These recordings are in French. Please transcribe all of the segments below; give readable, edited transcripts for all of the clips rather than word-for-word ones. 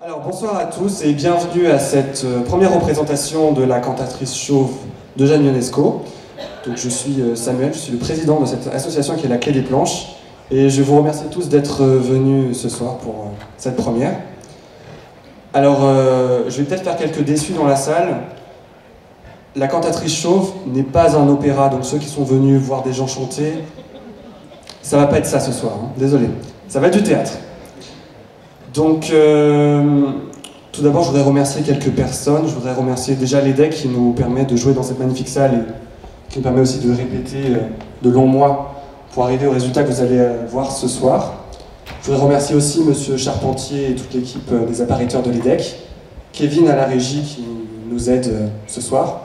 Alors bonsoir à tous et bienvenue à cette première représentation de la cantatrice chauve de Jeanne Ionesco. Donc je suis Samuel, je suis le président de cette association qui est la Clé des Planches et je vous remercie tous d'être venus ce soir pour cette première. Alors je vais peut-être faire quelques déçus dans la salle. La cantatrice chauve n'est pas un opéra, donc ceux qui sont venus voir des gens chanter, ça va pas être ça ce soir, hein. Désolé. Ça va être du théâtre. Donc, tout d'abord, je voudrais remercier quelques personnes. Je voudrais remercier déjà l'EDEC qui nous permet de jouer dans cette magnifique salle et qui nous permet aussi de répéter de longs mois pour arriver au résultat que vous allez voir ce soir. Je voudrais remercier aussi Monsieur Charpentier et toute l'équipe des appariteurs de l'EDEC, Kevin à la régie qui nous aide ce soir.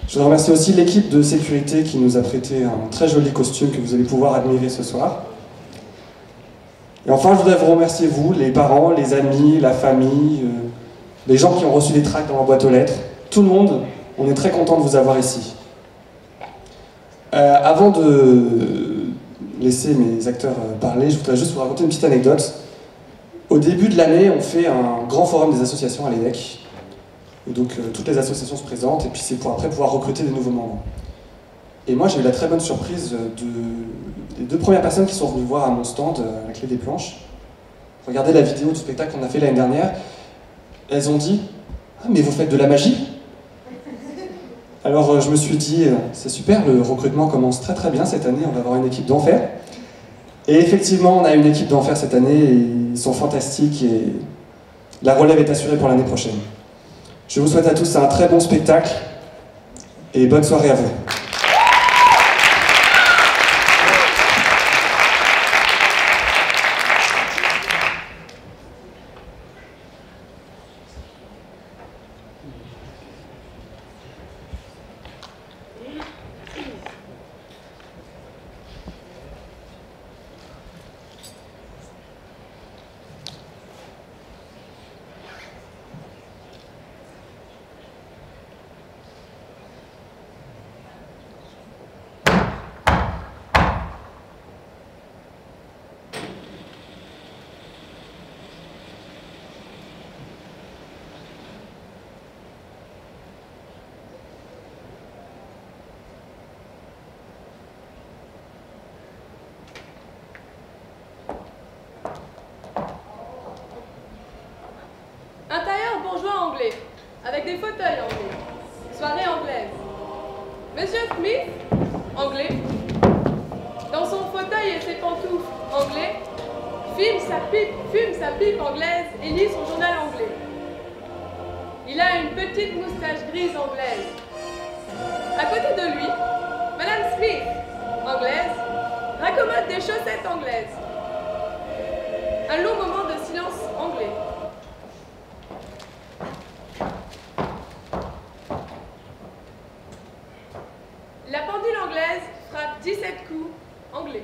Je voudrais remercier aussi l'équipe de sécurité qui nous a prêté un très joli costume que vous allez pouvoir admirer ce soir. Et enfin, je voudrais vous remercier, vous, les parents, les amis, la famille, les gens qui ont reçu des tracts dans leur boîte aux lettres. Tout le monde, on est très content de vous avoir ici. Avant de laisser mes acteurs parler, je voudrais juste vous raconter une petite anecdote. Au début de l'année, on fait un grand forum des associations à l'EDEC. Et donc, toutes les associations se présentent, et puis c'est pour après pouvoir recruter des nouveaux membres. Et moi, j'ai eu la très bonne surprise des deux premières personnes qui sont venues voir à mon stand, à la Clé des Planches. Regardez la vidéo du spectacle qu'on a fait l'année dernière. Elles ont dit « Ah, mais vous faites de la magie ?» Alors je me suis dit « C'est super, le recrutement commence très très bien cette année, on va avoir une équipe d'enfer. » Et effectivement, on a une équipe d'enfer cette année, et ils sont fantastiques, et la relève est assurée pour l'année prochaine. Je vous souhaite à tous un très bon spectacle, et bonne soirée à vous. Avec des fauteuils anglais. Soirée anglaise. Monsieur Smith, anglais, dans son fauteuil et ses pantoufles, anglais, fume sa pipe anglaise et lit son journal anglais. Il a une petite moustache grise anglaise. À côté de lui, Madame Smith, anglaise, raccommode des chaussettes anglaises. Un long moment de silence anglais. La pendule anglaise frappe 17 coups anglais.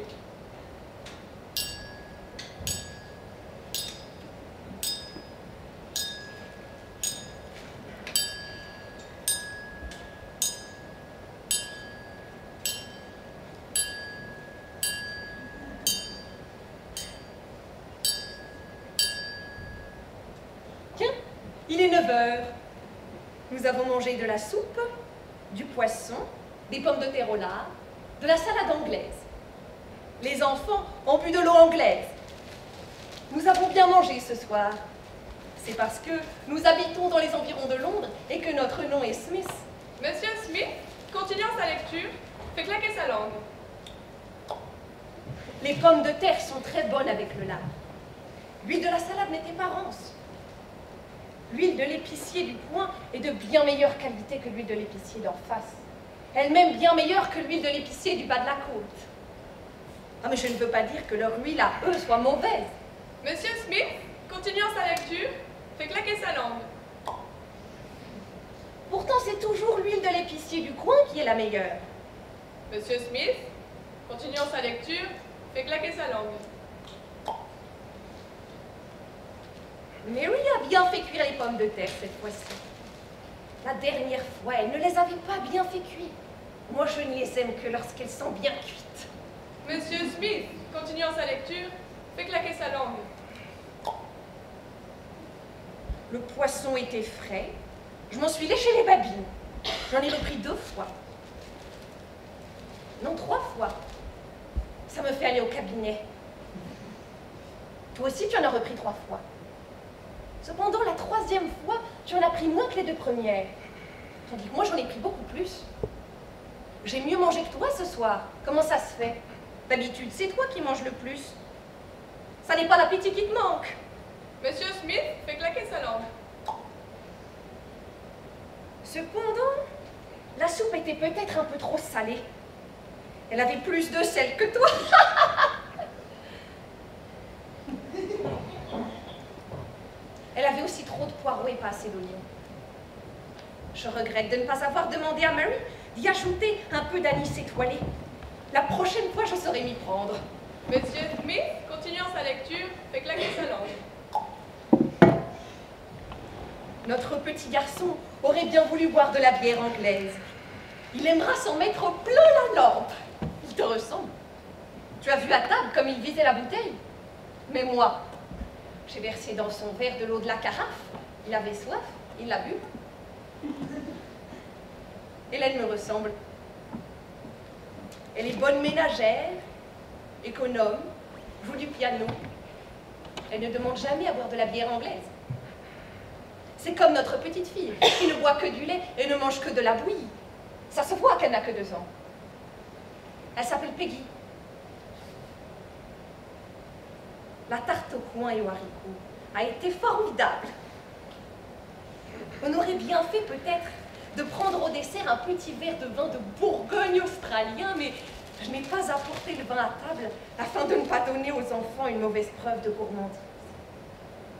Tiens, il est 9 h. Nous avons mangé de la soupe, du poisson, des pommes de terre au lard, de la salade anglaise. Les enfants ont bu de l'eau anglaise. Nous avons bien mangé ce soir. C'est parce que nous habitons dans les environs de Londres et que notre nom est Smith. Monsieur Smith, continuant sa lecture, fait claquer sa langue. Les pommes de terre sont très bonnes avec le lard. L'huile de la salade n'était pas rance. L'huile de l'épicier du coin est de bien meilleure qualité que l'huile de l'épicier d'en face. Elle-même bien meilleure que l'huile de l'épicier du bas de la côte. Ah, mais je ne veux pas dire que leur huile à eux soit mauvaise. Monsieur Smith, continuant sa lecture, fait claquer sa langue. Pourtant, c'est toujours l'huile de l'épicier du coin qui est la meilleure. Monsieur Smith, continuant sa lecture, fait claquer sa langue. Mary a bien fait cuire les pommes de terre cette fois-ci. La dernière fois, elle ne les avait pas bien fait cuire. Moi, je ne les aime que lorsqu'elles sont bien cuites. Monsieur Smith, continuant sa lecture, fait claquer sa langue. Le poisson était frais. Je m'en suis léché les babines. J'en ai repris 2 fois. Non, 3 fois. Ça me fait aller au cabinet. Toi aussi, tu en as repris 3 fois. Cependant, la 3e fois, tu en as pris moins que les 2 premières. Tandis que moi, j'en ai pris beaucoup plus. J'ai mieux mangé que toi ce soir. Comment ça se fait? D'habitude, c'est toi qui manges le plus. Ça n'est pas l'appétit qui te manque. Monsieur Smith fait claquer sa langue. Cependant, la soupe était peut-être un peu trop salée. Elle avait plus de sel que toi. Elle avait aussi trop de poireaux et pas assez d'oignons. Je regrette de ne pas avoir demandé à Mary d'y ajouter un peu d'anis étoilé. La prochaine fois, je saurai m'y prendre. Monsieur Smith, continuant sa lecture, fait claquer sa langue. Notre petit garçon aurait bien voulu boire de la bière anglaise. Il aimera s'en mettre plein la lampe. Il te ressemble. Tu as vu à table comme il visait la bouteille. Mais moi, j'ai versé dans son verre de l'eau de la carafe. Il avait soif, il l'a bu. Hélène me ressemble. Elle est bonne ménagère, économe, joue du piano. Elle ne demande jamais à boire de la bière anglaise. C'est comme notre petite fille, qui ne boit que du lait et ne mange que de la bouillie. Ça se voit qu'elle n'a que 2 ans. Elle s'appelle Peggy. La tarte au coin et aux haricots a été formidable. On aurait bien fait peut-être de prendre au dessert un petit verre de vin de Bourgogne australien, mais je n'ai pas apporté le vin à table afin de ne pas donner aux enfants une mauvaise preuve de gourmandise.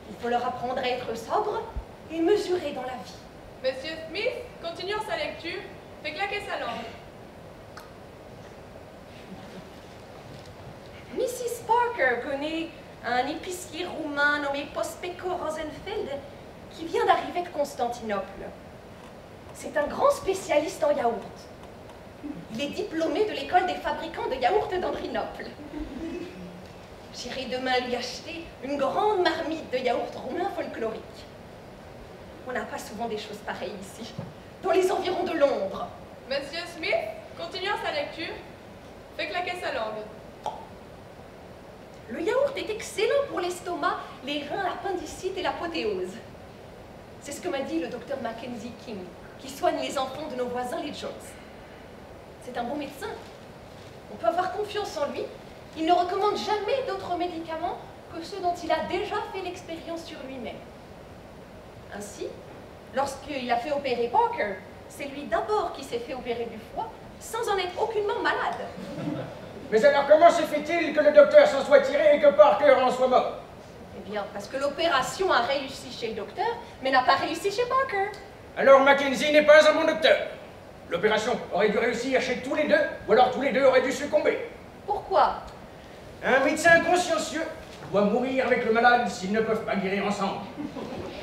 Il faut leur apprendre à être sobre et mesuré dans la vie. Monsieur Smith, continuant sa lecture, fait claquer sa langue. Mrs. Parker connaît un épicier roumain nommé Pospeko Rosenfeld qui vient d'arriver de Constantinople. C'est un grand spécialiste en yaourt. Il est diplômé de l'école des fabricants de yaourt d'Andrinople. J'irai demain lui acheter une grande marmite de yaourt roumain folklorique. On n'a pas souvent des choses pareilles ici, dans les environs de Londres. Monsieur Smith, continuant sa lecture, fait claquer sa langue. Le yaourt est excellent pour l'estomac, les reins, l'appendicite et l'apothéose. C'est ce que m'a dit le docteur Mackenzie King, qui soigne les enfants de nos voisins les Jones. C'est un bon médecin. On peut avoir confiance en lui. Il ne recommande jamais d'autres médicaments que ceux dont il a déjà fait l'expérience sur lui-même. Ainsi, lorsqu'il a fait opérer Parker, c'est lui d'abord qui s'est fait opérer du foie, sans en être aucunement malade. Mais alors comment se fait-il que le docteur s'en soit tiré et que Parker en soit mort? Eh bien, parce que l'opération a réussi chez le docteur, mais n'a pas réussi chez Parker. Alors Mackenzie n'est pas un bon docteur. L'opération aurait dû réussir chez tous les 2, ou alors tous les 2 auraient dû succomber. Pourquoi? Un médecin consciencieux doit mourir avec le malade s'ils ne peuvent pas guérir ensemble.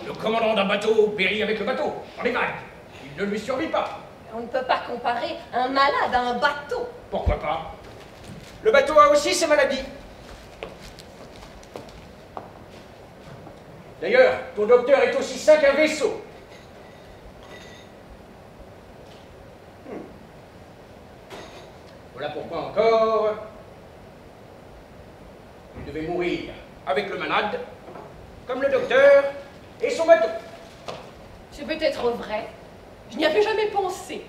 Le commandant d'un bateau périt avec le bateau, dans les vagues. Il ne lui survit pas. On ne peut pas comparer un malade à un bateau. Pourquoi pas? Le bateau a aussi ses maladies. D'ailleurs, ton docteur est aussi sain qu'un vaisseau. Voilà pourquoi encore, il devait mourir avec le malade, comme le docteur et son bateau. C'est peut-être vrai. Je n'y avais jamais pensé.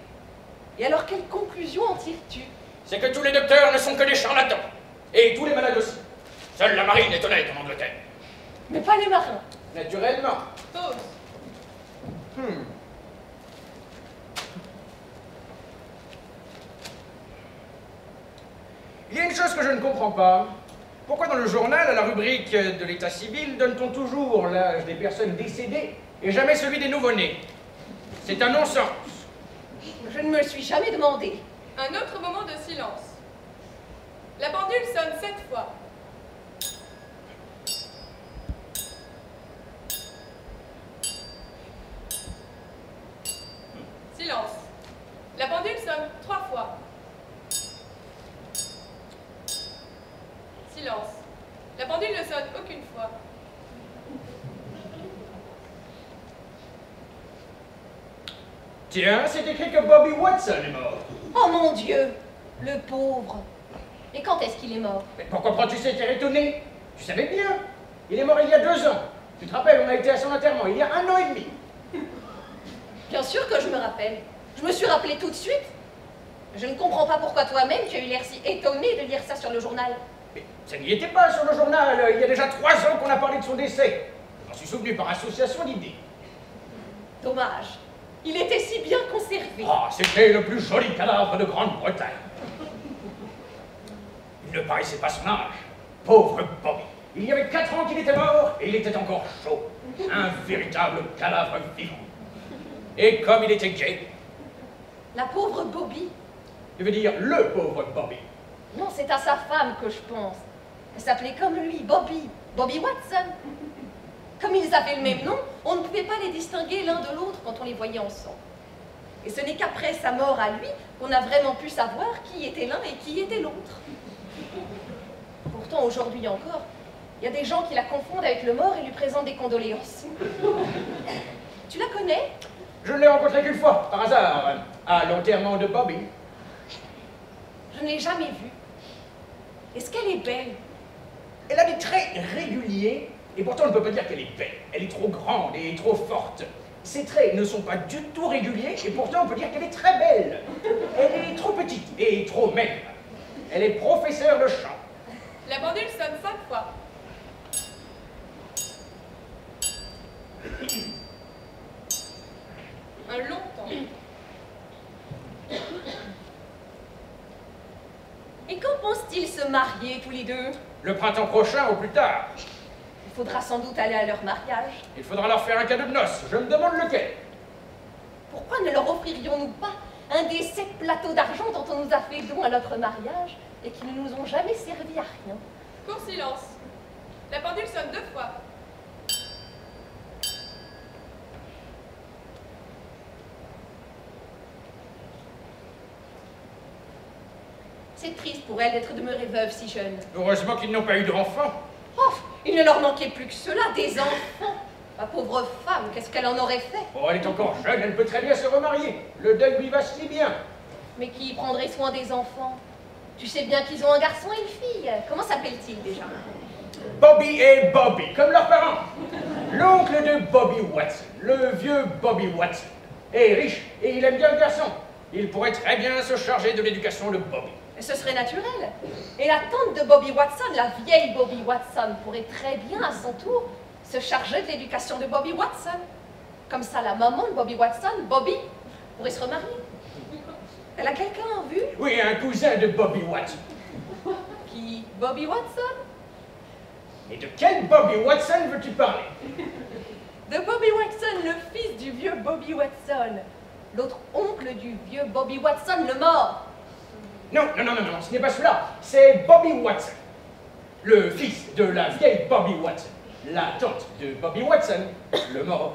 Et alors, quelle conclusion en tires-tu? C'est que tous les docteurs ne sont que des charlatans. Et tous les malades aussi. Seule la marine est honnête en Angleterre. Mais pas les marins. Naturellement. Tous. Il y a une chose que je ne comprends pas. Pourquoi dans le journal, à la rubrique de l'état civil, donne-t-on toujours l'âge des personnes décédées et jamais celui des nouveau-nés? C'est un non-sens. Je ne me le suis jamais demandé. Un autre moment de silence. La pendule sonne 7 fois. Silence. La pendule sonne 3 fois. Silence. La pendule ne sonne aucune fois. Tiens, c'est écrit que Bobby Watson est mort. Oh mon Dieu, le pauvre. Et quand est-ce qu'il est mort? Mais pourquoi prends-tu cet air étonné? Tu savais bien. Il est mort il y a 2 ans. Tu te rappelles, on a été à son enterrement il y a 1 an et demi. Bien sûr que je me rappelle. Je me suis rappelé tout de suite. Je ne comprends pas pourquoi toi-même tu as eu l'air si étonné de lire ça sur le journal. Mais ça n'y était pas sur le journal. Il y a déjà 3 ans qu'on a parlé de son décès. J'en suis souvenu par association d'idées. Dommage. Il était si bien conservé. Ah, c'était le plus joli cadavre de Grande-Bretagne. Il ne paraissait pas son âge. Pauvre Bobby. Il y avait 4 ans qu'il était mort et il était encore chaud. Un véritable cadavre vivant. Et comme il était gay. La pauvre Bobby. Je veux dire le pauvre Bobby. Non, c'est à sa femme que je pense. Elle s'appelait comme lui, Bobby. Bobby Watson. Comme ils avaient le même nom, on ne pouvait pas les distinguer l'un de l'autre quand on les voyait ensemble. Et ce n'est qu'après sa mort à lui qu'on a vraiment pu savoir qui était l'un et qui était l'autre. Pourtant, aujourd'hui encore, il y a des gens qui la confondent avec le mort et lui présentent des condoléances. Tu la connais? Je ne l'ai rencontrée qu'une fois, par hasard, à l'enterrement de Bobby. Je ne l'ai jamais vue. Est-ce qu'elle est belle? Elle a des traits réguliers, et pourtant on ne peut pas dire qu'elle est belle. Elle est trop grande et trop forte. Ses traits ne sont pas du tout réguliers, et pourtant on peut dire qu'elle est très belle. Elle est trop petite et trop maigre. Elle est professeure de chant. La pendule sonne 5 fois. Un long temps. Et quand pensent-ils se marier tous les deux? Le printemps prochain au plus tard. Il faudra sans doute aller à leur mariage. Il faudra leur faire un cadeau de noces. Je me demande lequel. Pourquoi ne leur offririons-nous pas un des 7 plateaux d'argent dont on nous a fait don à notre mariage et qui ne nous ont jamais servi à rien? Court silence. La pendule sonne 2 fois. C'est triste pour elle d'être demeurée veuve si jeune. Heureusement qu'ils n'ont pas eu d'enfants. Oh, il ne leur manquait plus que cela, des enfants. Ma pauvre femme, qu'est-ce qu'elle en aurait fait? Oh, elle est encore jeune, elle peut très bien se remarier. Le deuil lui va si bien. Mais qui prendrait soin des enfants? Tu sais bien qu'ils ont un garçon et une fille. Comment s'appellent-ils déjà? Bobby et Bobby, comme leurs parents. L'oncle de Bobby Watson, le vieux Bobby Watson, est riche et il aime bien le garçon. Il pourrait très bien se charger de l'éducation de Bobby. Et ce serait naturel. Et la tante de Bobby Watson, la vieille Bobby Watson, pourrait très bien à son tour se charger de l'éducation de Bobby Watson. Comme ça, la maman de Bobby Watson, Bobby, pourrait se remarier. Elle a quelqu'un en vue? Oui, un cousin de Bobby Watson. Qui? Bobby Watson? Et de quel Bobby Watson veux-tu parler? De Bobby Watson, le fils du vieux Bobby Watson. L'autre oncle du vieux Bobby Watson, le mort. Non, ce n'est pas celui-là. C'est Bobby Watson. Le fils de la vieille Bobby Watson. La tante de Bobby Watson, le mort.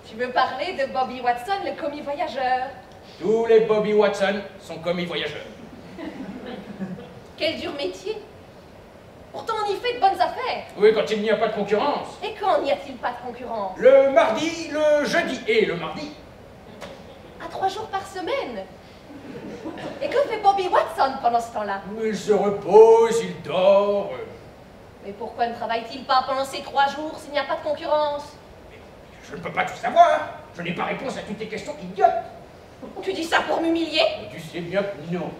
Tu veux parler de Bobby Watson, le commis voyageur? Tous les Bobby Watson sont commis voyageurs. Quel dur métier. Pourtant, on y fait de bonnes affaires. Oui, quand il n'y a pas de concurrence. Et quand n'y a-t-il pas de concurrence? Le mardi, le jeudi et le mardi. À 3 jours par semaine. Et que fait Bobby Watson pendant ce temps-là? Il se repose, il dort. Mais pourquoi ne travaille-t-il pas pendant ces 3 jours s'il n'y a pas de concurrence? Je ne peux pas tout savoir. Je n'ai pas réponse à toutes tes questions idiotes. Tu dis ça pour m'humilier? Tu sais bien que non.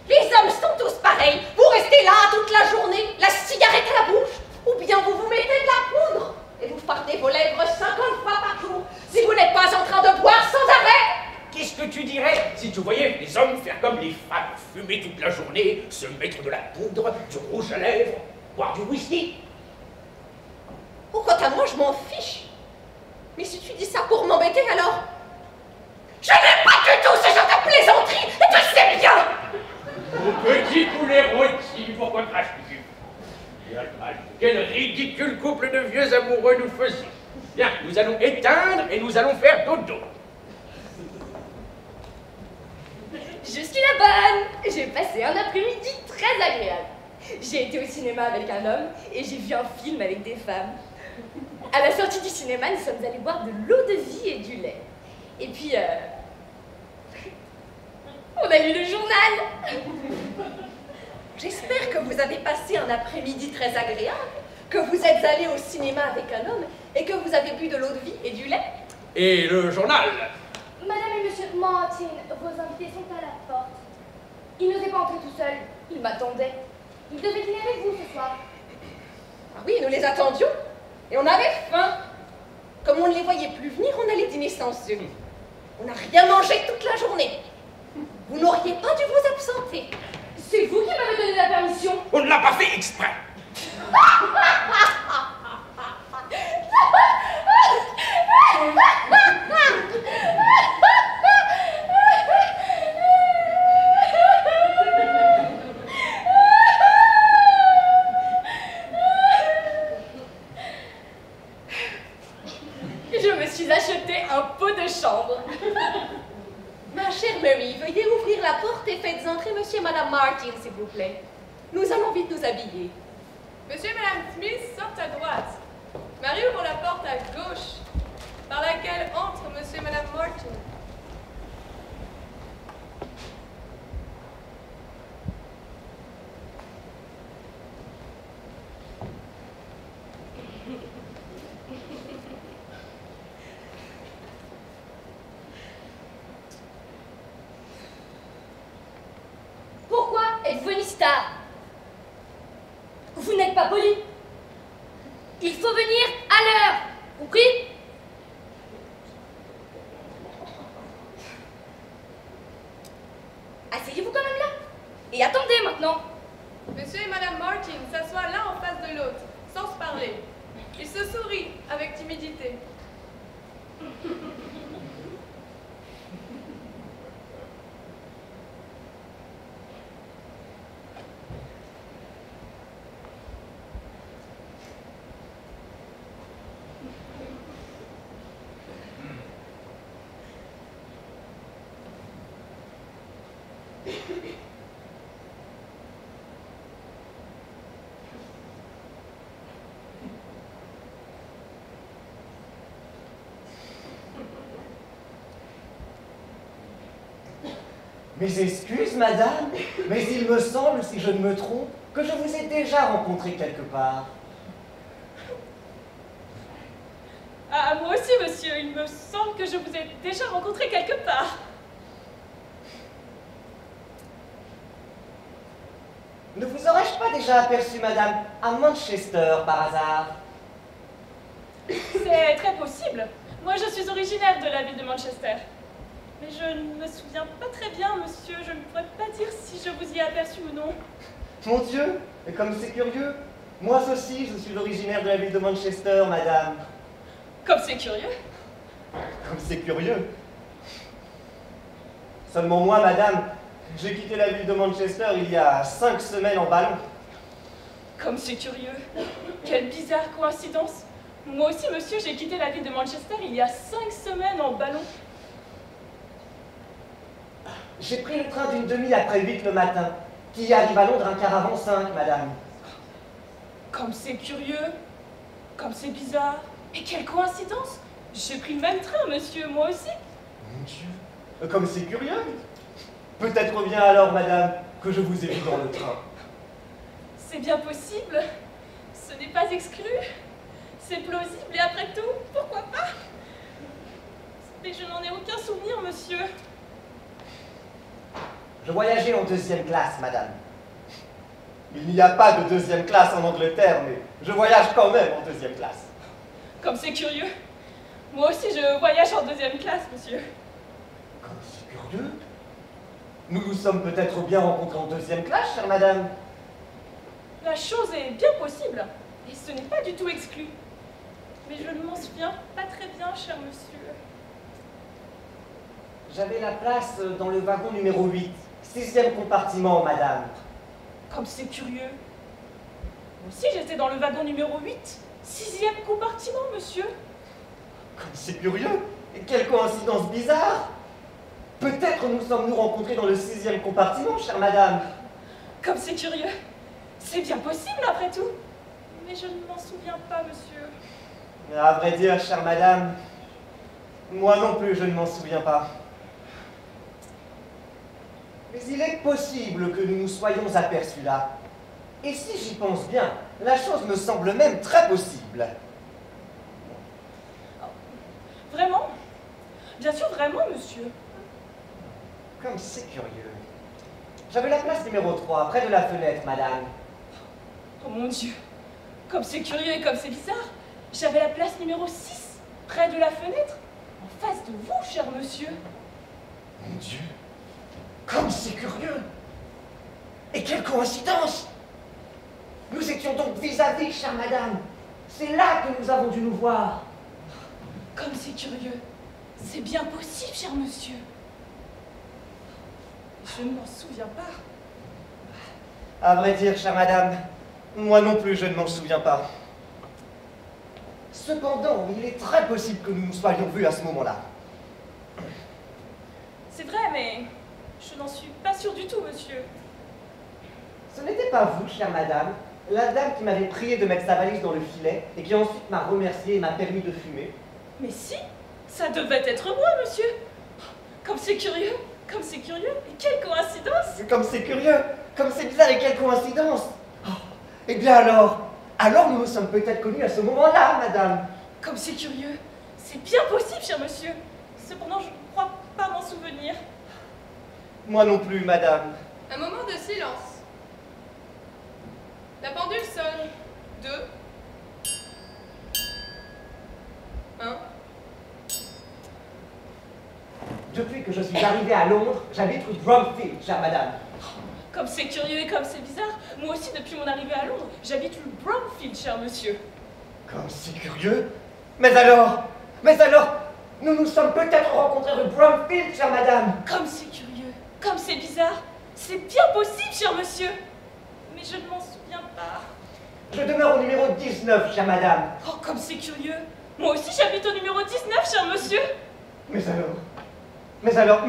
Les hommes sont tous pareils. Vous restez là toute la journée, la cigarette à la bouche, ou bien vous vous mettez de la poudre et vous fardez vos lèvres 50 fois par jour si vous n'êtes pas en train de boire sans arrêt. Qu'est-ce que tu dirais si tu voyais les hommes faire comme les femmes, fumer toute la journée, se mettre de la poudre, du rouge à lèvres, boire du whisky? Oh, quant à moi, je m'en fiche. Mais si tu dis ça pour m'embêter, alors... Je n'aime pas du tout ce genre de plaisanterie, et tu le sais bien. Mon petit poulet rôti, pourquoi craches-tu? Quel ridicule couple de vieux amoureux nous faisions. Bien, nous allons éteindre et nous allons faire dodo. Je suis la bonne! J'ai passé un après-midi très agréable. J'ai été au cinéma avec un homme et j'ai vu un film avec des femmes. À la sortie du cinéma, nous sommes allés boire de l'eau de vie et du lait. Et puis, On a lu le journal. J'espère que vous avez passé un après-midi très agréable, que vous êtes allé au cinéma avec un homme et que vous avez bu de l'eau de vie et du lait. Et le journal? Madame et monsieur Martin, vos invités sont à la porte. Il n'osait pas entrer tout seul. Il m'attendait. Il devait dîner avec vous ce soir. Ah oui, nous les attendions et on avait faim. Comme on ne les voyait plus venir, on allait dîner sans eux. On n'a rien mangé toute la journée. Vous n'auriez pas dû vous absenter. C'est vous qui m'avez donné la permission. On ne l'a pas fait exprès. Je me suis acheté un pot de chambre. Ma chère Mary, veuillez ouvrir la porte et faites entrer monsieur et madame Martin, s'il vous plaît. Nous allons vite nous habiller. Monsieur et madame Smith sortent à droite. Marie ouvre la porte à gauche, par laquelle entrent monsieur et madame Martin. Pourquoi êtes-vous venu si tard? Vous n'êtes pas poli. Il faut venir à l'heure. Compris? Asseyez-vous quand même là. Et attendez maintenant. Monsieur et madame Martin s'assoient l'un en face de l'autre, sans se parler. Ils se sourient avec timidité. Mes excuses, madame, mais il me semble, si je ne me trompe, que je vous ai déjà rencontré quelque part. Ah, moi aussi, monsieur, il me semble que je vous ai déjà rencontré quelque part. Ne vous aurais-je pas déjà aperçu, madame, à Manchester, par hasard? C'est très possible. Moi, je suis originaire de la ville de Manchester. Mais je ne me souviens pas très bien, monsieur. Je ne pourrais pas dire si je vous y ai aperçu ou non. Mon Dieu, et comme c'est curieux, moi aussi, je suis originaire de la ville de Manchester, madame. Comme c'est curieux. Comme c'est curieux. Seulement moi, madame, j'ai quitté la ville de Manchester il y a 5 semaines en ballon. Comme c'est curieux. Quelle bizarre coïncidence. Moi aussi, monsieur, j'ai quitté la ville de Manchester il y a 5 semaines en ballon. J'ai pris le train d'une demi après 8 le matin, qui arrive à Londres un quart avant 5, madame. Comme c'est curieux. Comme c'est bizarre. Et quelle coïncidence. J'ai pris le même train, monsieur, moi aussi. Mon Dieu, comme c'est curieux. Peut-être bien alors, madame, que je vous ai vu dans le train. C'est bien possible. Ce n'est pas exclu. C'est plausible et après tout, pourquoi pas? Mais je n'en ai aucun souvenir, monsieur. Je voyageais en 2e classe, madame. Il n'y a pas de 2e classe en Angleterre, mais je voyage quand même en 2e classe. Comme c'est curieux. Moi aussi, je voyage en 2e classe, monsieur. Comme c'est curieux. Nous nous sommes peut-être bien rencontrés en 2e classe, chère madame. La chose est bien possible, et ce n'est pas du tout exclu. Mais je ne m'en souviens pas très bien, cher monsieur. J'avais la place dans le wagon numéro 8, 6e compartiment, madame. Comme c'est curieux. Moi aussi, j'étais dans le wagon numéro 8, 6e compartiment, monsieur. Comme c'est curieux. Et quelle coïncidence bizarre. Peut-être nous sommes-nous rencontrés dans le 6e compartiment, chère madame. Comme c'est curieux. C'est bien possible, après tout. Mais je ne m'en souviens pas, monsieur. À vrai dire, chère madame, moi non plus, je ne m'en souviens pas. Mais il est possible que nous nous soyons aperçus là. Et si j'y pense bien, la chose me semble même très possible. Vraiment? Bien sûr, vraiment, monsieur. Comme c'est curieux. J'avais la place numéro 3, près de la fenêtre, madame. Oh mon Dieu, comme c'est curieux et comme c'est bizarre. J'avais la place numéro 6, près de la fenêtre, en face de vous, cher monsieur. Mon Dieu, comme c'est curieux. Et quelle coïncidence! Nous étions donc vis-à-vis, chère madame. C'est là que nous avons dû nous voir. Comme c'est curieux. C'est bien possible, cher monsieur. Je ne m'en souviens pas. À vrai dire, chère madame, moi non plus je ne m'en souviens pas. Cependant, il est très possible que nous nous soyons vus à ce moment-là. C'est vrai, mais je n'en suis pas sûre du tout, monsieur. Ce n'était pas vous, chère madame, la dame qui m'avait prié de mettre sa valise dans le filet et qui ensuite m'a remercié et m'a permis de fumer. Mais si, ça devait être moi, monsieur. Comme c'est curieux, comme c'est curieux, et quelle coïncidence! Comme c'est curieux, comme c'est bizarre et quelle coïncidence! Oh, eh bien alors nous nous sommes peut-être connus à ce moment-là, madame. Comme c'est curieux, c'est bien possible, cher monsieur. Cependant, je ne crois pas m'en souvenir. Moi non plus, madame. Un moment de silence. La pendule sonne. 2. 1. Depuis que je suis arrivé à Londres, j'habite rue Bromfield, chère madame. Comme c'est curieux et comme c'est bizarre, moi aussi, depuis mon arrivée à Londres, j'habite rue Bromfield, cher monsieur. Comme c'est curieux. Mais alors, nous nous sommes peut-être rencontrés rue Bromfield, chère madame. Comme c'est curieux, comme c'est bizarre, c'est bien possible, cher monsieur. Mais je ne m'en souviens pas. Je demeure au numéro 19, chère madame. Oh, comme c'est curieux. Moi aussi, j'habite au numéro 19, cher monsieur. Mais alors,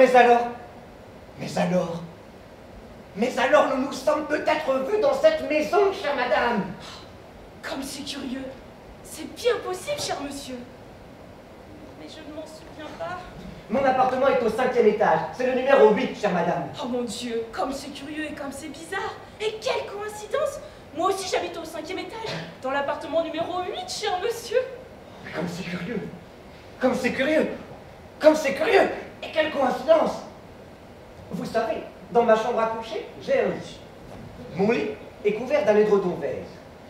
nous nous sommes peut-être vus dans cette maison, chère madame. Comme c'est curieux. C'est bien possible, cher monsieur. Mais je ne m'en souviens pas. Mon appartement est au 5e étage. C'est le numéro 8, chère madame. Oh mon Dieu, comme c'est curieux et comme c'est bizarre. Et quelle coïncidence! Moi aussi, j'habite au 5e étage, dans l'appartement numéro 8, cher monsieur. Mais comme c'est curieux. Comme c'est curieux. Comme c'est curieux. Et quelle coïncidence! Vous savez, dans ma chambre à coucher, j'ai un lit. Mon lit est couvert d'un édredon vert.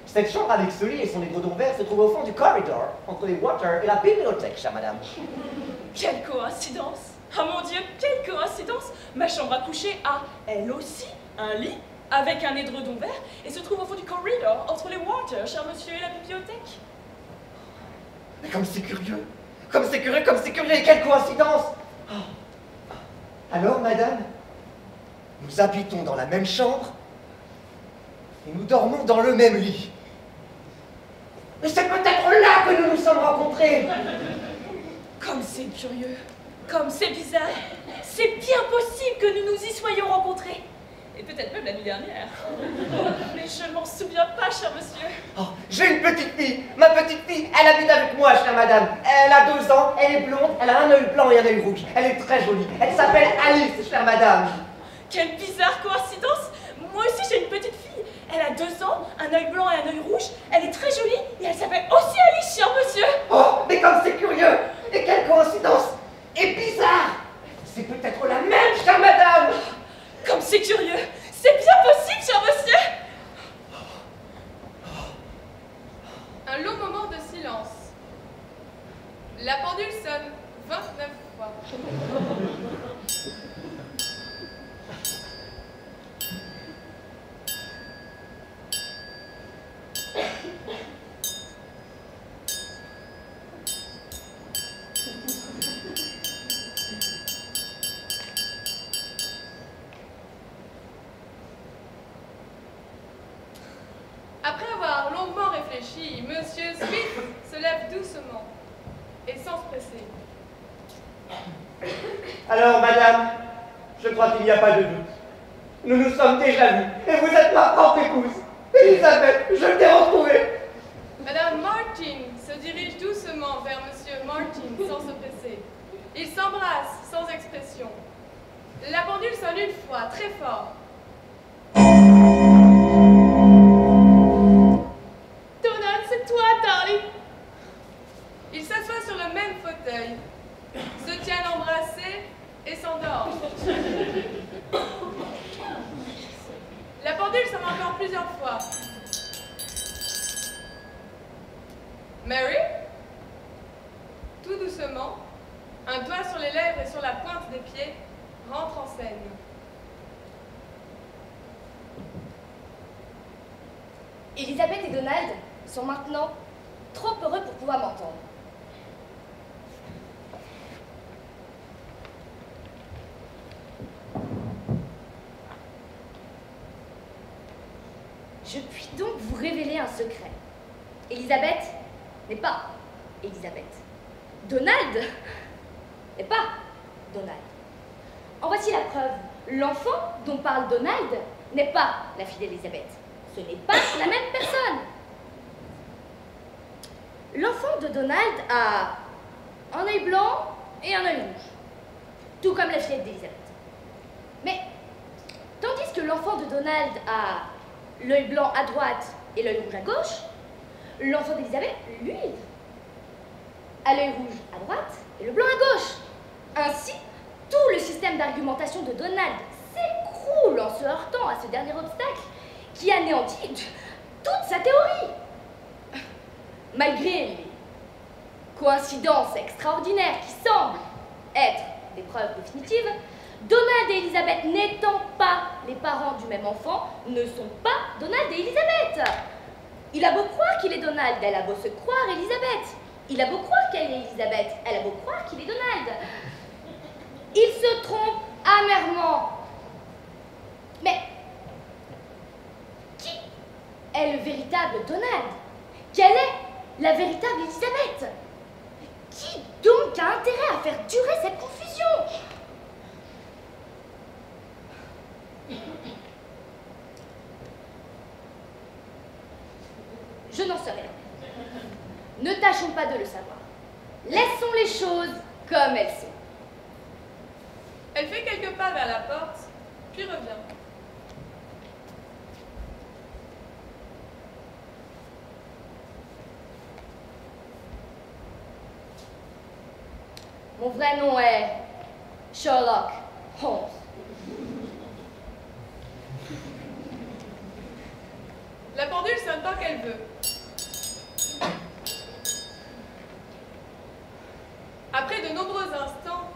Cette chambre avec ce lit et son édredon vert se trouve au fond du corridor, entre les Waters et la bibliothèque, chère madame. Quelle coïncidence! Oh mon Dieu, quelle coïncidence! Ma chambre à coucher a, elle aussi, un lit avec un édredon vert et se trouve au fond du corridor, entre les Waters, cher monsieur, et la bibliothèque. Mais comme c'est curieux! Comme c'est curieux, comme c'est curieux, et quelle coïncidence! Oh. Alors, madame, nous habitons dans la même chambre et nous dormons dans le même lit. Mais c'est peut-être là que nous nous sommes rencontrés! Comme c'est curieux, comme c'est bizarre, c'est bien possible que nous nous y soyons rencontrés. Et peut-être même la nuit dernière. Mais je ne m'en souviens pas, cher monsieur. Oh, j'ai une petite fille. Ma petite fille, elle habite avec moi, chère madame. Elle a 2 ans, elle est blonde, elle a un œil blanc et un œil rouge. Elle est très jolie. Elle s'appelle Alice, chère madame. Quelle bizarre coïncidence! Moi aussi j'ai une petite fille. Elle a 2 ans, un œil blanc et un œil rouge. Elle est très jolie et elle s'appelle aussi Alice, cher monsieur. Oh, mais comme c'est curieux. Et quelle coïncidence. Et bizarre. C'est peut-être la même, chère madame. Comme c'est curieux, c'est bien possible, cher monsieur. Un long moment de silence. La pendule sonne 29 fois. Après avoir longuement réfléchi, Monsieur Smith se lève doucement et sans se presser. Alors, madame, je crois qu'il n'y a pas de doute. Nous nous sommes déjà vus, et vous êtes ma propre épouse. Elisabeth, je t'ai retrouvée. Madame Martin se dirige doucement vers Monsieur Martin sans se presser. Ils s'embrassent sans expression. La pendule sonne une fois, très fort. Donald, c'est toi, darling. Il s'assoit sur le même fauteuil, se tiennent embrassés et s'endort. La pendule sonne encore plusieurs fois. Mary, tout doucement, un doigt sur les lèvres et sur la pointe des pieds, rentre en scène. Elisabeth et Donald sont maintenant trop heureux pour pouvoir m'entendre. Je puis donc vous révéler un secret. Elisabeth n'est pas Elisabeth. Donald n'est pas Donald. En voici la preuve. L'enfant dont parle Donald n'est pas la fille d'Elisabeth. Ce n'est pas la même personne. L'enfant de Donald a un œil blanc et un œil rouge, tout comme la fillette d'Elisabeth. Mais tandis que l'enfant de Donald a l'œil blanc à droite et l'œil rouge à gauche, l'enfant d'Elisabeth, lui, a l'œil rouge à droite et le blanc à gauche. Ainsi, tout le système d'argumentation de Donald s'écroule en se heurtant à ce dernier obstacle qui anéantit toute sa théorie. Malgré les coïncidences extraordinaires qui semblent être des preuves définitives, Donald et Elisabeth n'étant pas les parents du même enfant, ne sont pas Donald et Elisabeth. Il a beau croire qu'il est Donald, elle a beau se croire Elisabeth. Il a beau croire qu'elle est Elisabeth, elle a beau croire qu'il est Donald. Il se trompe amèrement. Mais qui est le véritable Donald? Quelle est la véritable Elisabeth? Qui donc a intérêt à faire durer cette confusion? Je n'en sais rien. Ne tâchons pas de le savoir. Laissons les choses comme elles sont. Elle fait quelques pas vers la porte, puis revient. Mon vrai nom est Sherlock Holmes. La pendule sonne tant qu'elle veut. Après de nombreux instants,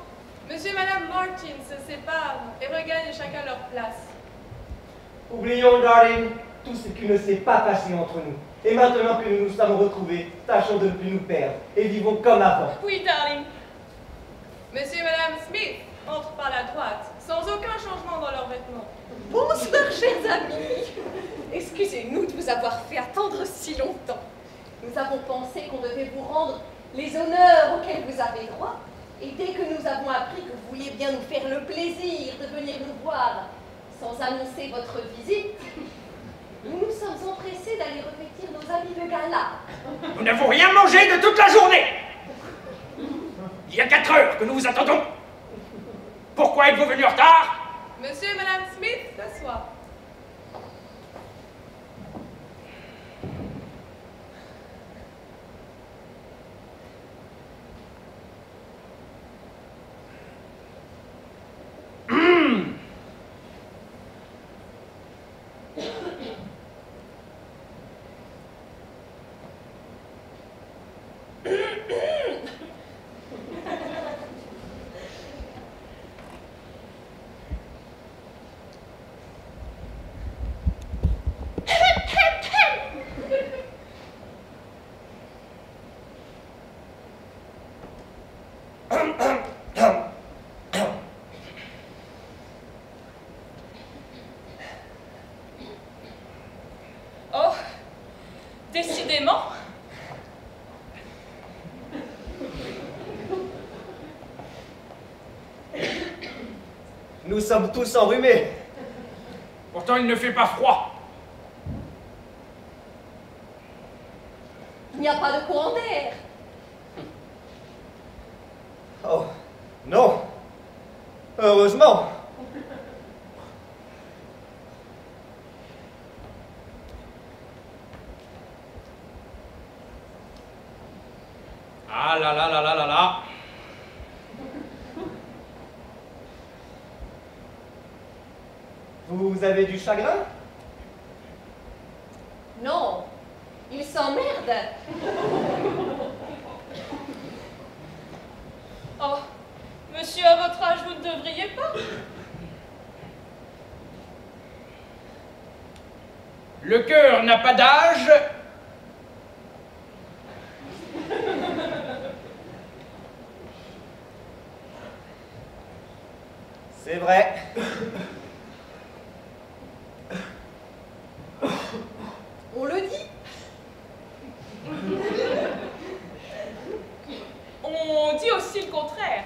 Monsieur et Madame Martin se séparent et regagnent chacun leur place. Oublions, darling, tout ce qui ne s'est pas passé entre nous. Et maintenant que nous nous sommes retrouvés, tâchons de ne plus nous perdre et vivons comme avant. Oui, darling. Monsieur et Madame Smith entrent par la droite, sans aucun changement dans leurs vêtements. Bonsoir, chers amis. Excusez-nous de vous avoir fait attendre si longtemps. Nous avons pensé qu'on devait vous rendre les honneurs auxquels vous avez droit. Et dès que nous avons appris que vous vouliez bien nous faire le plaisir de venir nous voir sans annoncer votre visite, nous nous sommes empressés d'aller revêtir nos habits de gala. Nous n'avons rien mangé de toute la journée. Il y a 4 heures que nous vous attendons. Pourquoi êtes-vous venus en retard? Monsieur et Madame Smith s'assoient. Oh, décidément. Nous sommes tous enrhumés. Pourtant, il ne fait pas froid. Il n'y a pas de courant d'air. Oh, non. Heureusement. Vous avez du chagrin? Non, il s'emmerde. Oh, monsieur, à votre âge, vous ne devriez pas. Le cœur n'a pas d'âge. C'est vrai. On le dit. On dit aussi le contraire.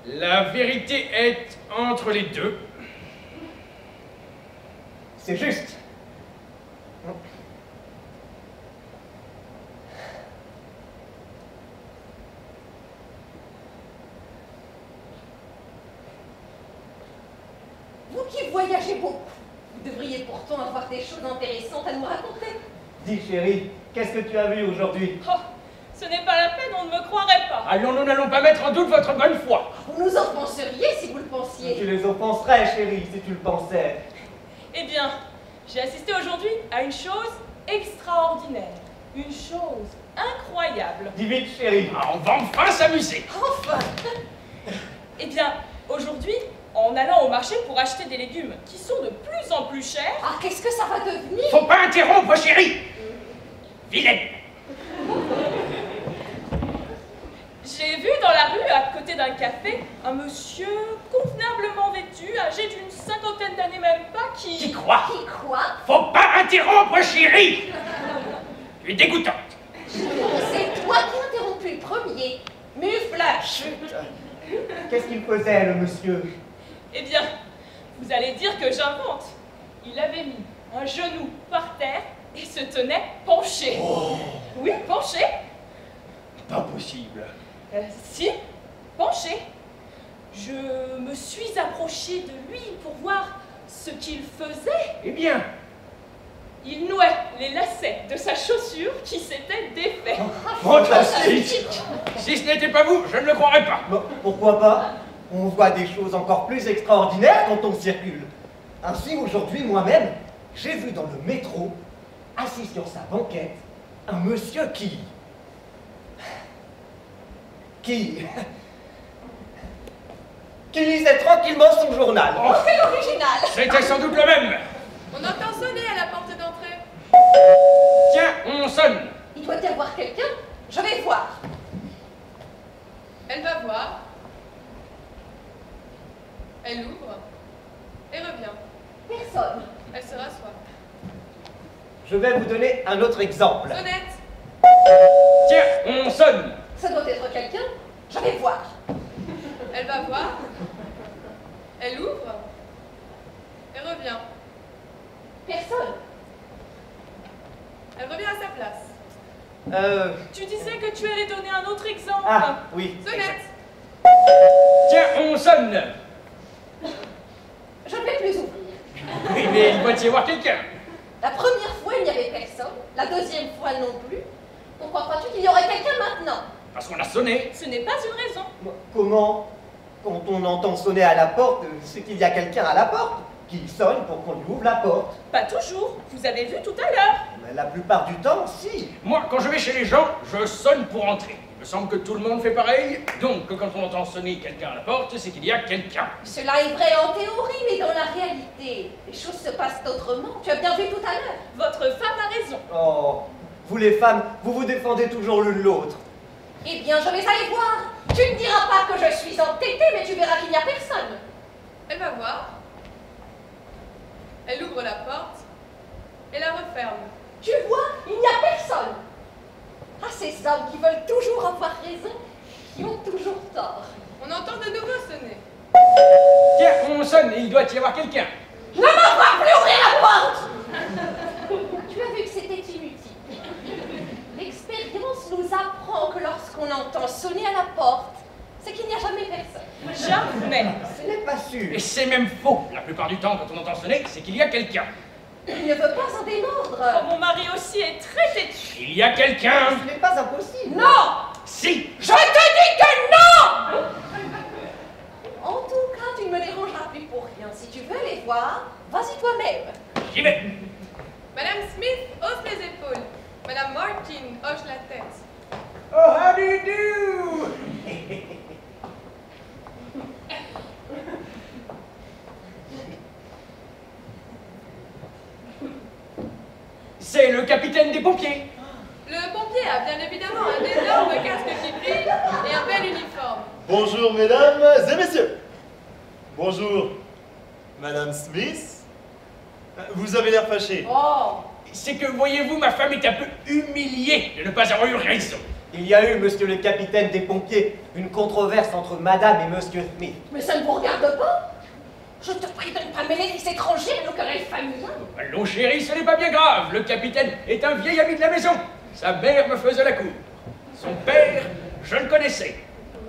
La vérité est entre les deux. C'est juste. Vous qui voyagez beaucoup, vous devriez pourtant avoir des choses intéressantes à nous raconter. Dis chérie, qu'est-ce que tu as vu aujourd'hui? Oh, ce n'est pas la peine, on ne me croirait pas. Allons, nous n'allons pas mettre en doute votre bonne foi. Vous nous offenseriez si vous le pensiez. Tu les offenserais, chérie, si tu le pensais. Eh bien, j'ai assisté aujourd'hui à une chose extraordinaire. Une chose incroyable. Dis vite, chérie. Ah, on va enfin s'amuser. Enfin. Eh bien, aujourd'hui, en allant au marché pour acheter des légumes qui sont de plus en plus chers, Ah, qu'est-ce que ça va devenir? Faut pas interrompre, chérie. Vilaine. j'ai vu dans la rue, à côté d'un café, un monsieur convenablement vêtu, âgé d'une cinquantaine d'années même pas, Qui croit? Qui quoi? Faut pas interrompre, chérie. Tu es dégoûtante. C'est toi qui as interrompu le premier. Mufle. Chut. Qu'est-ce qu'il faisait, le monsieur? Eh bien, vous allez dire que j'invente. Il avait mis un genou par terre et se tenait penché. Oh. Oui, penché. Pas possible. Si, penché. Je me suis approchée de lui pour voir ce qu'il faisait. Eh bien, Il nouait les lacets de sa chaussure qui s'était défait. Fantastique. si ce n'était pas vous, je ne le croirais pas. Bon, pourquoi pas? On voit des choses encore plus extraordinaires quand on circule. Ainsi, aujourd'hui, moi-même, j'ai vu dans le métro, assis sur sa banquette, un monsieur qui lisait tranquillement son journal. Oh, C'est original. c'était sans doute le même. On entend sonner à la porte d'entrée. Tiens, on sonne. Il doit y avoir quelqu'un. Je vais voir. Elle va voir. Elle ouvre et revient. Personne. Elle se rassoit. Je vais vous donner un autre exemple. Sonnette. Tiens, on sonne. Ça doit être quelqu'un. Je vais voir. Elle va voir. Elle ouvre et revient. Personne. Elle revient à sa place. Tu disais que tu allais donner un autre exemple. Ah, oui. Sonnette. Tiens, on sonne. Je ne vais plus ouvrir. Oui, mais il doit y avoir quelqu'un. La première fois, il n'y avait personne. La deuxième fois, non plus. Pourquoi crois-tu qu'il y aurait quelqu'un maintenant? Parce qu'on a sonné. Ce n'est pas une raison. Comment? Quand on entend sonner à la porte, c'est qu'il y a quelqu'un à la porte qui sonne pour qu'on lui ouvre la porte. Pas toujours. Vous avez vu tout à l'heure. Mais la plupart du temps, si. Moi, quand je vais chez les gens, je sonne pour entrer. Il me semble que tout le monde fait pareil. Donc, quand on entend sonner quelqu'un à la porte, c'est qu'il y a quelqu'un. Cela est vrai en théorie, mais dans la réalité, les choses se passent autrement. Tu as bien vu tout à l'heure. Votre femme a raison. Oh, vous les femmes, vous vous défendez toujours l'une l'autre. Eh bien, je vais aller voir. Tu ne diras pas que je suis entêtée, mais tu verras qu'il n'y a personne. Elle va voir. Elle ouvre la porte et la referme. Tu vois, il n'y a personne. Ah, ces hommes qui veulent toujours avoir raison, qui ont toujours tort. On entend de nouveau sonner. Tiens, on sonne et il doit y avoir quelqu'un. Ne m'envoie plus ouvrir la porte. Tu as vu que c'était inutile. L'expérience nous apprend que lorsqu'on entend sonner à la porte, c'est qu'il n'y a jamais personne. Jamais. Ce n'est pas sûr. Et c'est même faux. La plupart du temps, quand on entend sonner, c'est qu'il y a quelqu'un. Il ne veut pas en Oh, démordre. mon mari aussi est très têtu. Il y a quelqu'un. Ce n'est pas impossible. Non. Si! Je te dis que non! En tout cas, tu ne me dérangeras plus pour rien. Si tu veux les voir, vas-y toi-même. J'y vais. Madame Smith hausse les épaules. Madame Martin hoche la tête. Oh, how do you do? C'est le capitaine des pompiers. Le pompier a bien évidemment un énorme casque qui brille et un bel uniforme. Bonjour mesdames et messieurs. Bonjour Madame Smith. Vous avez l'air fâché. Oh, C'est que, voyez-vous, ma femme est un peu humiliée de ne pas avoir eu raison. Il y a eu, monsieur le capitaine des pompiers, une controverse entre madame et monsieur Smith. mais ça ne vous regarde pas? Je te prie de ne pas mêler les étrangers à nos querelles familiales. Allons, chérie, ce n'est pas bien grave. Le capitaine est un vieil ami de la maison. Sa mère me faisait la cour. Son père, je le connaissais.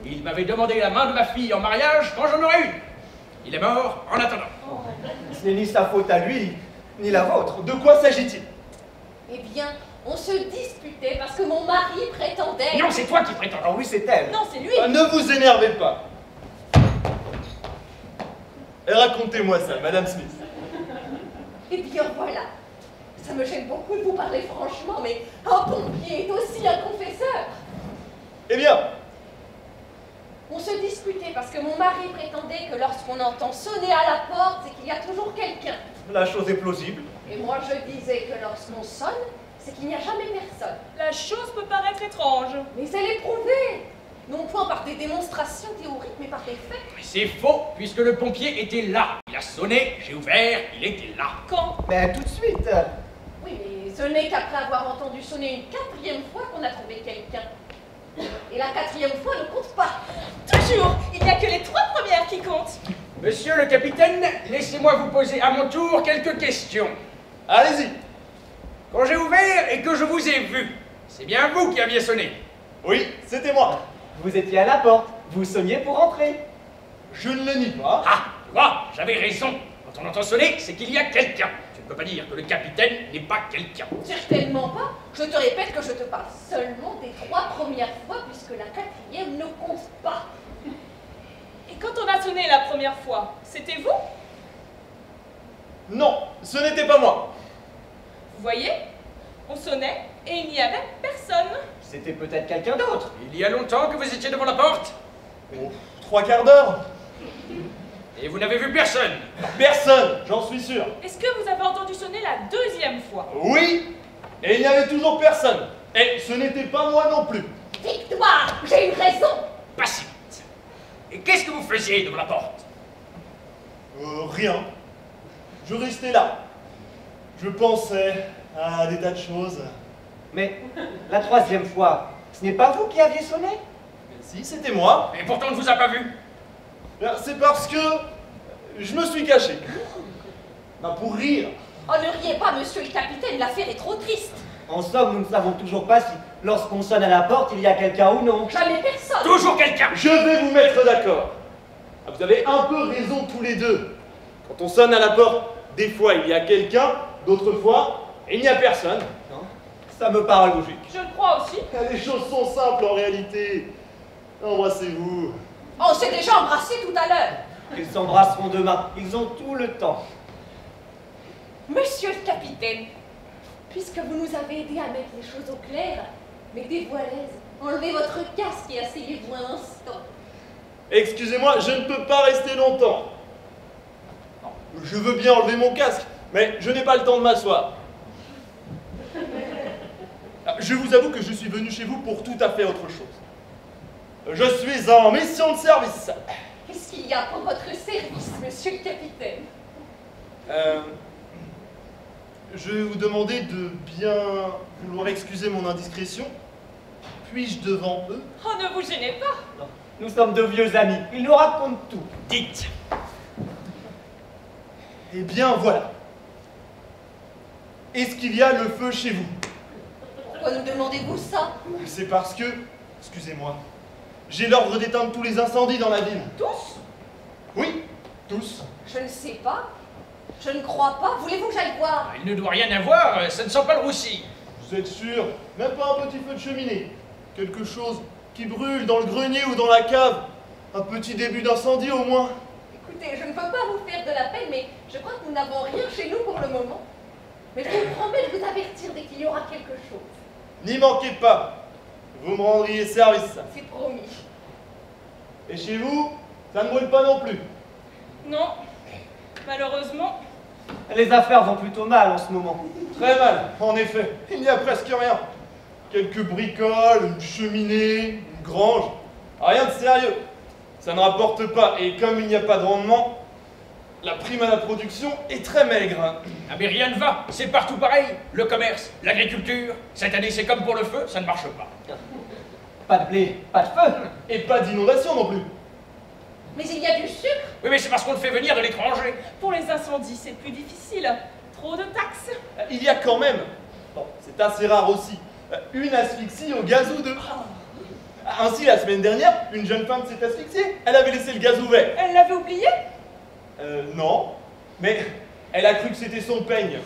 Il m'avait demandé la main de ma fille en mariage quand j'en aurais une. Il est mort en attendant. Ce n'est ni sa faute à lui, ni la vôtre. De quoi s'agit-il? Eh bien, on se disputait parce que mon mari prétendait... Non, c'est toi qui prétends. Ah oui, c'est elle. Non, c'est lui. Ne vous énervez pas. Et racontez-moi ça, Madame Smith. Eh bien, voilà. Ça me gêne beaucoup de vous parler franchement, mais un pompier est aussi un confesseur. Eh bien, On se disputait parce que mon mari prétendait que lorsqu'on entend sonner à la porte, c'est qu'il y a toujours quelqu'un. La chose est plausible. Et moi, je disais que lorsqu'on sonne, c'est qu'il n'y a jamais personne. La chose peut paraître étrange. Mais elle est prouvée. Non point par des démonstrations théoriques, mais par des faits. Mais c'est faux, puisque le pompier était là. Il a sonné, j'ai ouvert, il était là. Quand? Mais tout de suite. Oui, mais ce n'est qu'après avoir entendu sonner une quatrième fois qu'on a trouvé quelqu'un. Et la quatrième fois ne compte pas. Toujours. Il n'y a que les 3 premières qui comptent. Monsieur le capitaine, laissez-moi vous poser à mon tour quelques questions. allez-y. Quand j'ai ouvert et que je vous ai vu, c'est bien vous qui aviez sonné. Oui, c'était moi. Vous étiez à la porte. Vous sonniez pour entrer. Je ne le nie pas. Ah, tu vois, j'avais raison. Quand on entend sonner, c'est qu'il y a quelqu'un. Tu ne peux pas dire que le capitaine n'est pas quelqu'un. Certainement pas. Je te répète que je te parle seulement des 3 premières fois, puisque la quatrième ne compte pas. Et quand on a sonné la première fois, c'était vous? Non, ce n'était pas moi. Vous voyez? On sonnait et il n'y avait personne. C'était peut-être quelqu'un d'autre. Il y a longtemps que vous étiez devant la porte Oh, 3 quarts d'heure. et vous n'avez vu personne. Personne, j'en suis sûr. Est-ce que vous avez entendu sonner la 2e fois? Oui, et il n'y avait toujours personne. Et ce n'était pas moi non plus. Victoire, j'ai eu raison. Pas si vite. Et qu'est-ce que vous faisiez devant la porte? Rien. Je restais là. Je pensais à des tas de choses. Mais la 3e fois, ce n'est pas vous qui aviez sonné? Mais si, c'était moi. Et pourtant on ne vous a pas vu. Bien, c'est parce que je me suis caché. Ben, pour rire. Oh, ne riez pas, monsieur le capitaine, l'affaire est trop triste. En somme, nous ne savons toujours pas si, lorsqu'on sonne à la porte, il y a quelqu'un ou non. Jamais personne. Toujours quelqu'un. Je vais vous mettre d'accord. Ah, vous avez un peu raison tous les deux. Quand on sonne à la porte, des fois il y a quelqu'un, d'autres fois il n'y a personne. Non? Ça me paraît logique. Je le crois aussi. Les choses sont simples en réalité. Embrassez-vous. On s'est déjà embrassé tout à l'heure. Ils s'embrasseront demain. Ils ont tout le temps. Monsieur le capitaine, puisque vous nous avez aidé à mettre les choses au clair, mettez vous à l'aise, enlevez votre casque et asseyez-vous un instant. Excusez-moi, je ne peux pas rester longtemps. Je veux bien enlever mon casque, mais je n'ai pas le temps de m'asseoir. Je vous avoue que je suis venu chez vous pour tout à fait autre chose. Je suis en mission de service. Qu'est-ce qu'il y a pour votre service, monsieur le capitaine? Je vais vous demander de bien vouloir excuser mon indiscrétion. Puis-je devant eux? Oh, ne vous gênez pas. Non. Nous sommes de vieux amis. Ils nous racontent tout. Dites. Eh bien voilà. Est-ce qu'il y a le feu chez vous? Pourquoi nous demandez-vous ça? C'est parce que, excusez-moi, j'ai l'ordre d'éteindre tous les incendies dans la ville. Tous? Oui, tous. Je ne sais pas. Je ne crois pas. Voulez-vous que j'aille voir? Il ne doit rien avoir, ça ne sent pas le roussi. Vous êtes sûr? Même pas un petit feu de cheminée. Quelque chose qui brûle dans le grenier ou dans la cave. Un petit début d'incendie au moins. Écoutez, je ne peux pas vous faire de la peine, mais je crois que nous n'avons rien chez nous pour le moment. Mais je vous promets de vous avertir dès qu'il y aura quelque chose. N'y manquez pas. Vous me rendriez service. C'est promis. Et chez vous, ça ne brûle pas non plus. Non, malheureusement. Les affaires vont plutôt mal en ce moment. Très mal, en effet. Il n'y a presque rien. Quelques bricoles, une cheminée, une grange. Rien de sérieux. Ça ne rapporte pas. Et comme il n'y a pas de rendement, la prime à la production est très maigre. Ah mais rien ne va, c'est partout pareil. Le commerce, l'agriculture, cette année c'est comme pour le feu, ça ne marche pas. Pas de blé, pas de feu. Et pas d'inondation non plus. Mais il y a du sucre. Oui mais c'est parce qu'on le fait venir de l'étranger. Pour les incendies, c'est plus difficile. Trop de taxes. Il y a quand même, bon, c'est assez rare aussi, une asphyxie au gaz ou deux. Ainsi, la semaine dernière, une jeune femme s'est asphyxiée. Elle avait laissé le gaz ouvert. Elle l'avait oublié? Non, mais elle a cru que c'était son peigne.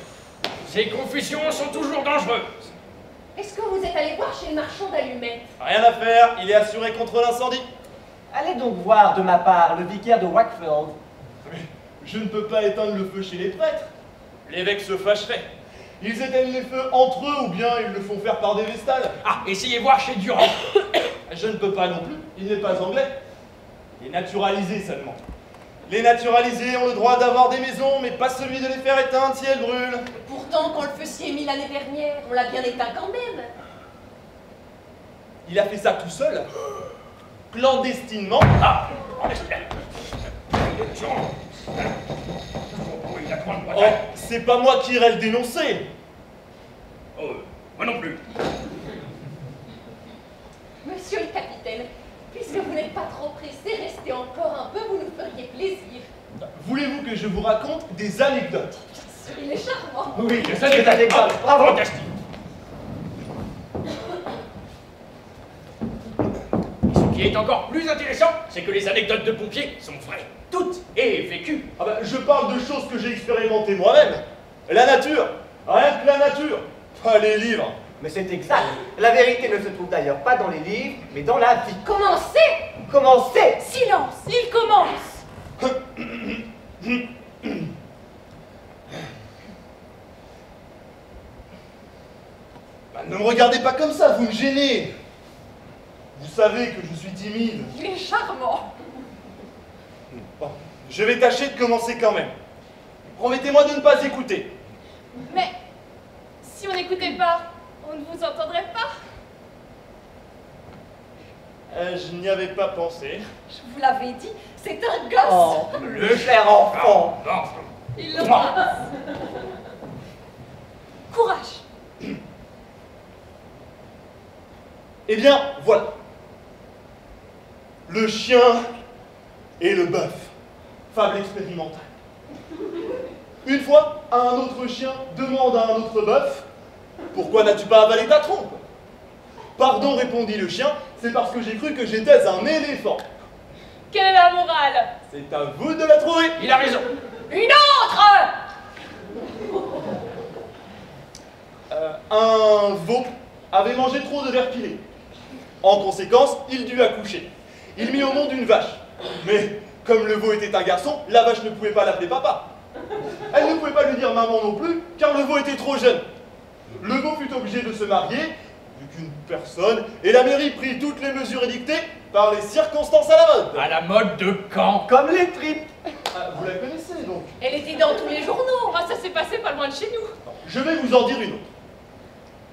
Ces confusions sont toujours dangereuses. Est-ce que vous êtes allé voir chez le marchand d'allumettes? Rien à faire, il est assuré contre l'incendie. Allez donc voir de ma part le vicaire de Wakefield. Mais je ne peux pas éteindre le feu chez les prêtres. L'évêque se fâcherait. Ils éteignent les feux entre eux ou bien ils le font faire par des vestales. Ah, essayez voir chez Durand. Je ne peux pas non plus, il n'est pas anglais. Il est naturalisé seulement. Les naturalisés ont le droit d'avoir des maisons, mais pas celui de les faire éteindre si elles brûlent. Pourtant, quand le feu s'y est mis l'année dernière, on l'a bien éteint quand même. Il a fait ça tout seul, clandestinement. Ah, en espère. Il a grande Oh, Bretagne. c'est pas moi qui irai le dénoncer. Oh, moi non plus. Monsieur le capitaine, puisque vous n'êtes pas trop pressé, restez encore un peu, vous nous feriez plaisir. Voulez-vous que je vous raconte des anecdotes? Bien sûr, il est charmant. Oui, je sais C'est que anecdote, bravo. fantastique. Ce qui est encore plus intéressant, c'est que les anecdotes de pompiers sont vraies, toutes, et vécues. Ah bah, je parle de choses que j'ai expérimentées moi-même. La nature, rien que la nature. Pas les livres. Mais c'est exact. La vérité ne se trouve d'ailleurs pas dans les livres, mais dans la vie. Commencez! Commencez! Silence, il commence. Bah, ne me regardez pas comme ça, vous me gênez. Vous savez que je suis timide. Il est charmant. Bon, je vais tâcher de commencer quand même. Promettez-moi de ne pas écouter. Mais si on n'écoutait pas, on ne vous entendrait pas. Je n'y avais pas pensé. Je vous l'avais dit, c'est un gosse. Oh, le cher enfant. Il l'embrasse. Courage. Eh bien, voilà. Le chien et le bœuf. Fable expérimentale. Une fois, un autre chien demande à un autre bœuf « Pourquoi n'as-tu pas avalé ta trompe ?» « Pardon, répondit le chien, c'est parce que j'ai cru que j'étais un éléphant. Quelle est la morale? C'est à vous de la trouver. » Il a raison. Une autre! Un veau avait mangé trop de verre pilé. En conséquence, il dut accoucher. Il mit au monde une vache. Mais comme le veau était un garçon, la vache ne pouvait pas l'appeler papa. Elle ne pouvait pas lui dire maman non plus, car le veau était trop jeune. Le veau fut obligé de se marier, vu qu'une personne, et la mairie prit toutes les mesures édictées par les circonstances à la mode. À la mode de Caen. Comme les tripes. Ah, vous la connaissez donc. Elle était dans tous les journaux. Ah, ça s'est passé pas loin de chez nous. Je vais vous en dire une autre.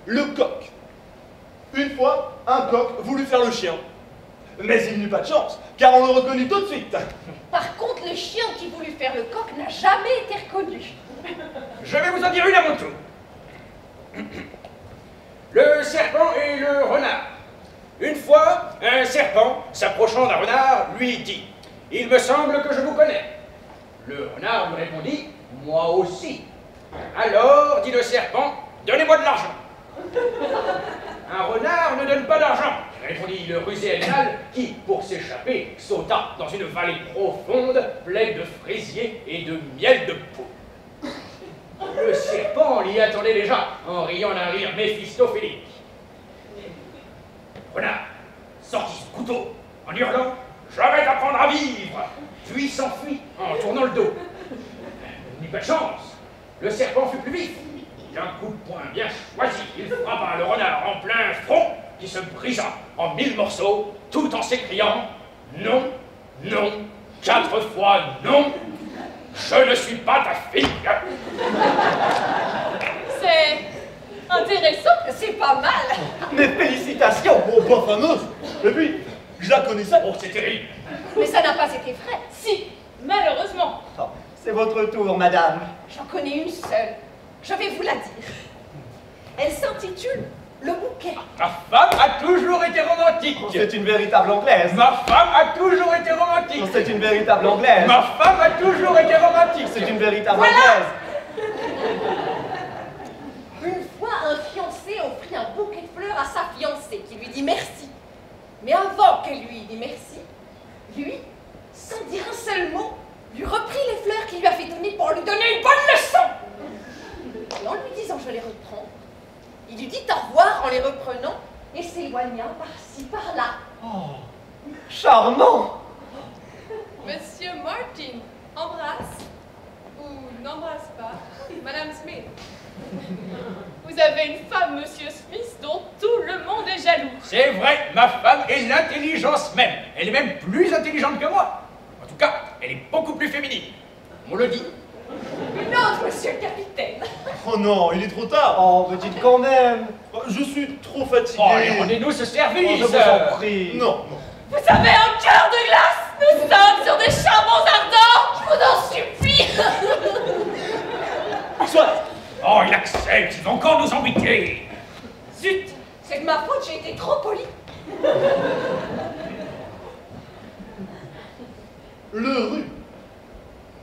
Le coq. Une fois, un coq voulut faire le chien. Mais il n'eut pas de chance, car on le reconnut tout de suite. Par contre, le chien qui voulut faire le coq n'a jamais été reconnu. Je vais vous en dire une à mon tour. Le serpent et le renard. Une fois, un serpent, s'approchant d'un renard, lui dit « Il me semble que je vous connais. » Le renard lui répondit « Moi aussi. » Alors, dit le serpent, « Donnez-moi de l'argent. » Un renard ne donne pas d'argent, répondit le rusé animal qui, pour s'échapper, sauta dans une vallée profonde, pleine de fraisiers et de miel de poule. Le serpent l'y attendait déjà, en riant d'un rire méphistophélique. Renard, sortit ce couteau en hurlant « Je vais t'apprendre à vivre !» Puis s'enfuit en tournant le dos. Ni pas de chance, le serpent fut plus vif. D'un coup de poing bien choisi, il frappa le renard en plein front, qui se brisa en 1000 morceaux, tout en s'écriant « Non, non, 4 fois non, je ne suis pas ta fille !» C'est intéressant. C'est pas mal. Mes félicitations. Bon, pas fameuse. Et puis, je la connaissais. Oh, c'est terrible. Mais ça n'a pas été vrai. Si, malheureusement. Oh, c'est votre tour, madame. J'en connais une seule. Je vais vous la dire. Elle s'intitule Le Bouquet. Ma femme a toujours été romantique. Oh, c'est une véritable anglaise. Ma femme a toujours été romantique. Oh, c'est une véritable anglaise. Ma femme a toujours été romantique. C'est une véritable Voilà. anglaise. Une fois, un fiancé offrit un bouquet de fleurs à sa fiancée qui lui dit merci. Mais avant qu'elle lui dise merci, lui, sans dire un seul mot, lui reprit les fleurs qu'il lui avait données pour lui donner une bonne leçon. Et en lui disant je les reprends, il lui dit au revoir en les reprenant et s'éloigna par-ci par-là. Oh, charmant. Monsieur Martin, embrasse ou n'embrasse pas Madame Smith. Vous avez une femme, monsieur Smith, dont tout le monde est jaloux. C'est vrai, ma femme est l'intelligence même. Elle est même plus intelligente que moi. En tout cas, elle est beaucoup plus féminine. On le dit. Une autre, monsieur le capitaine. Oh non, il est trop tard. Oh, mais dites quand même. Je suis trop fatigué. Oh, allez, rendez-nous ce Oh, service. je vous en prie. Non, non. Vous avez un cœur de glace. Nous sommes sur des charbons ardents. Je vous en supplie. Soit. Oh, il accepte, il va encore nous embêter. Zut. C'est de ma faute, j'ai été trop polie. Le rue.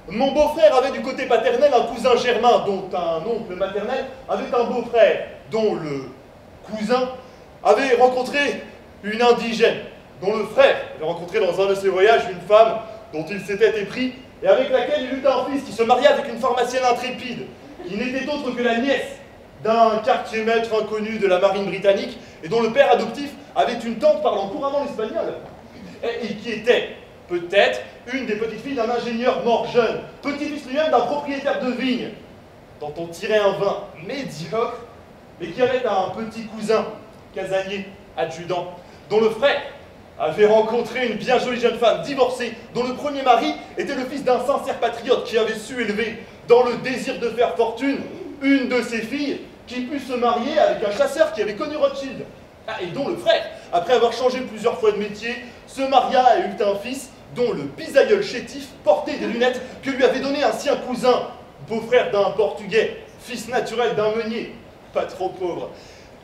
Mon beau-frère avait du côté paternel un cousin germain, dont un oncle maternel avait un beau-frère, dont le cousin avait rencontré une indigène, dont le frère avait rencontré dans un de ses voyages une femme dont il s'était épris et avec laquelle il eut un fils qui se maria avec une pharmacienne intrépide, qui n'était autre que la nièce d'un quartier-maître inconnu de la marine britannique et dont le père adoptif avait une tante parlant couramment l'espagnol, et qui était peut-être une des petites filles d'un ingénieur mort jeune, petit-fils lui-même d'un propriétaire de vigne, dont on tirait un vin médiocre, mais qui avait un petit cousin, casanier, adjudant, dont le frère avait rencontré une bien jolie jeune femme divorcée, dont le premier mari était le fils d'un sincère patriote qui avait su élever, dans le désir de faire fortune, une de ses filles qui put se marier avec un chasseur qui avait connu Rothschild, et dont le frère, après avoir changé plusieurs fois de métier, se maria et eut un fils dont le bisaïeul chétif portait des lunettes que lui avait donné un sien cousin, beau-frère d'un Portugais, fils naturel d'un meunier, pas trop pauvre,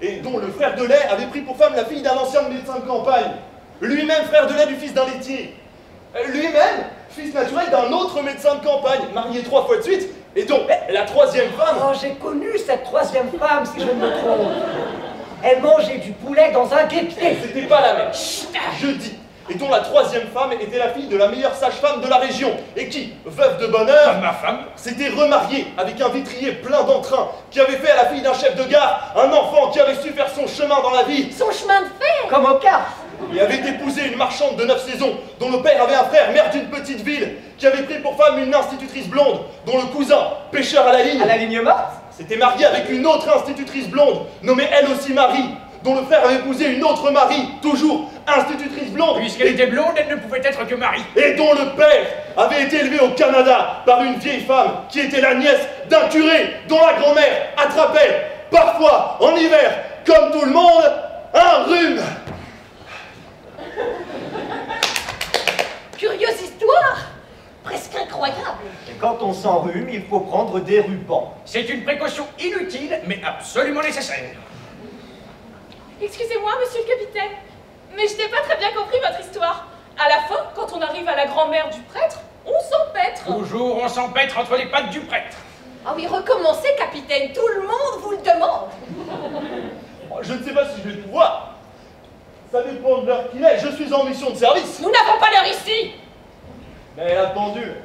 et dont le frère de lait avait pris pour femme la fille d'un ancien médecin de campagne, lui-même frère de lait du fils d'un laitier, lui-même fils naturel d'un autre médecin de campagne, marié 3 fois de suite, et dont la troisième femme... Oh, j'ai connu cette troisième femme, si je ne me trompe. Elle mangeait du poulet dans un guêpier. C'était pas la même. Je dis. Et dont la troisième femme était la fille de la meilleure sage-femme de la région, et qui, veuve de bonheur, Ma femme. s'était remariée avec un vitrier plein d'entrain, qui avait fait à la fille d'un chef de gare un enfant qui avait su faire son chemin dans la vie, Son chemin de fer. Comme au cartes. et avait épousé une marchande de 9 saisons, dont le père avait un frère, maire d'une petite ville, qui avait pris pour femme une institutrice blonde, dont le cousin, pêcheur à la ligne, À la ligne morte. s'était marié avec une autre institutrice blonde, nommée elle aussi Marie, dont le frère avait épousé une autre Marie, toujours institutrice blonde, Puisqu'elle était blonde, elle ne pouvait être que Marie. et dont le père avait été élevé au Canada par une vieille femme qui était la nièce d'un curé dont la grand-mère attrapait, parfois en hiver, comme tout le monde, un rhume. Curieuse histoire. Presque incroyable. Et quand on s'enrhume, il faut prendre des rubans. C'est une précaution inutile, mais absolument nécessaire. Excusez-moi, monsieur le capitaine, mais je n'ai pas très bien compris votre histoire. À la fin, quand on arrive à la grand-mère du prêtre, on s'empêtre. Toujours on s'empêtre entre les pattes du prêtre. Ah oui, recommencez, capitaine. Tout le monde vous le demande. Je ne sais pas si je vais pouvoir. Ça dépend de l'heure qu'il est. Je suis en mission de service. Nous n'avons pas l'heure ici. Mais la pendule.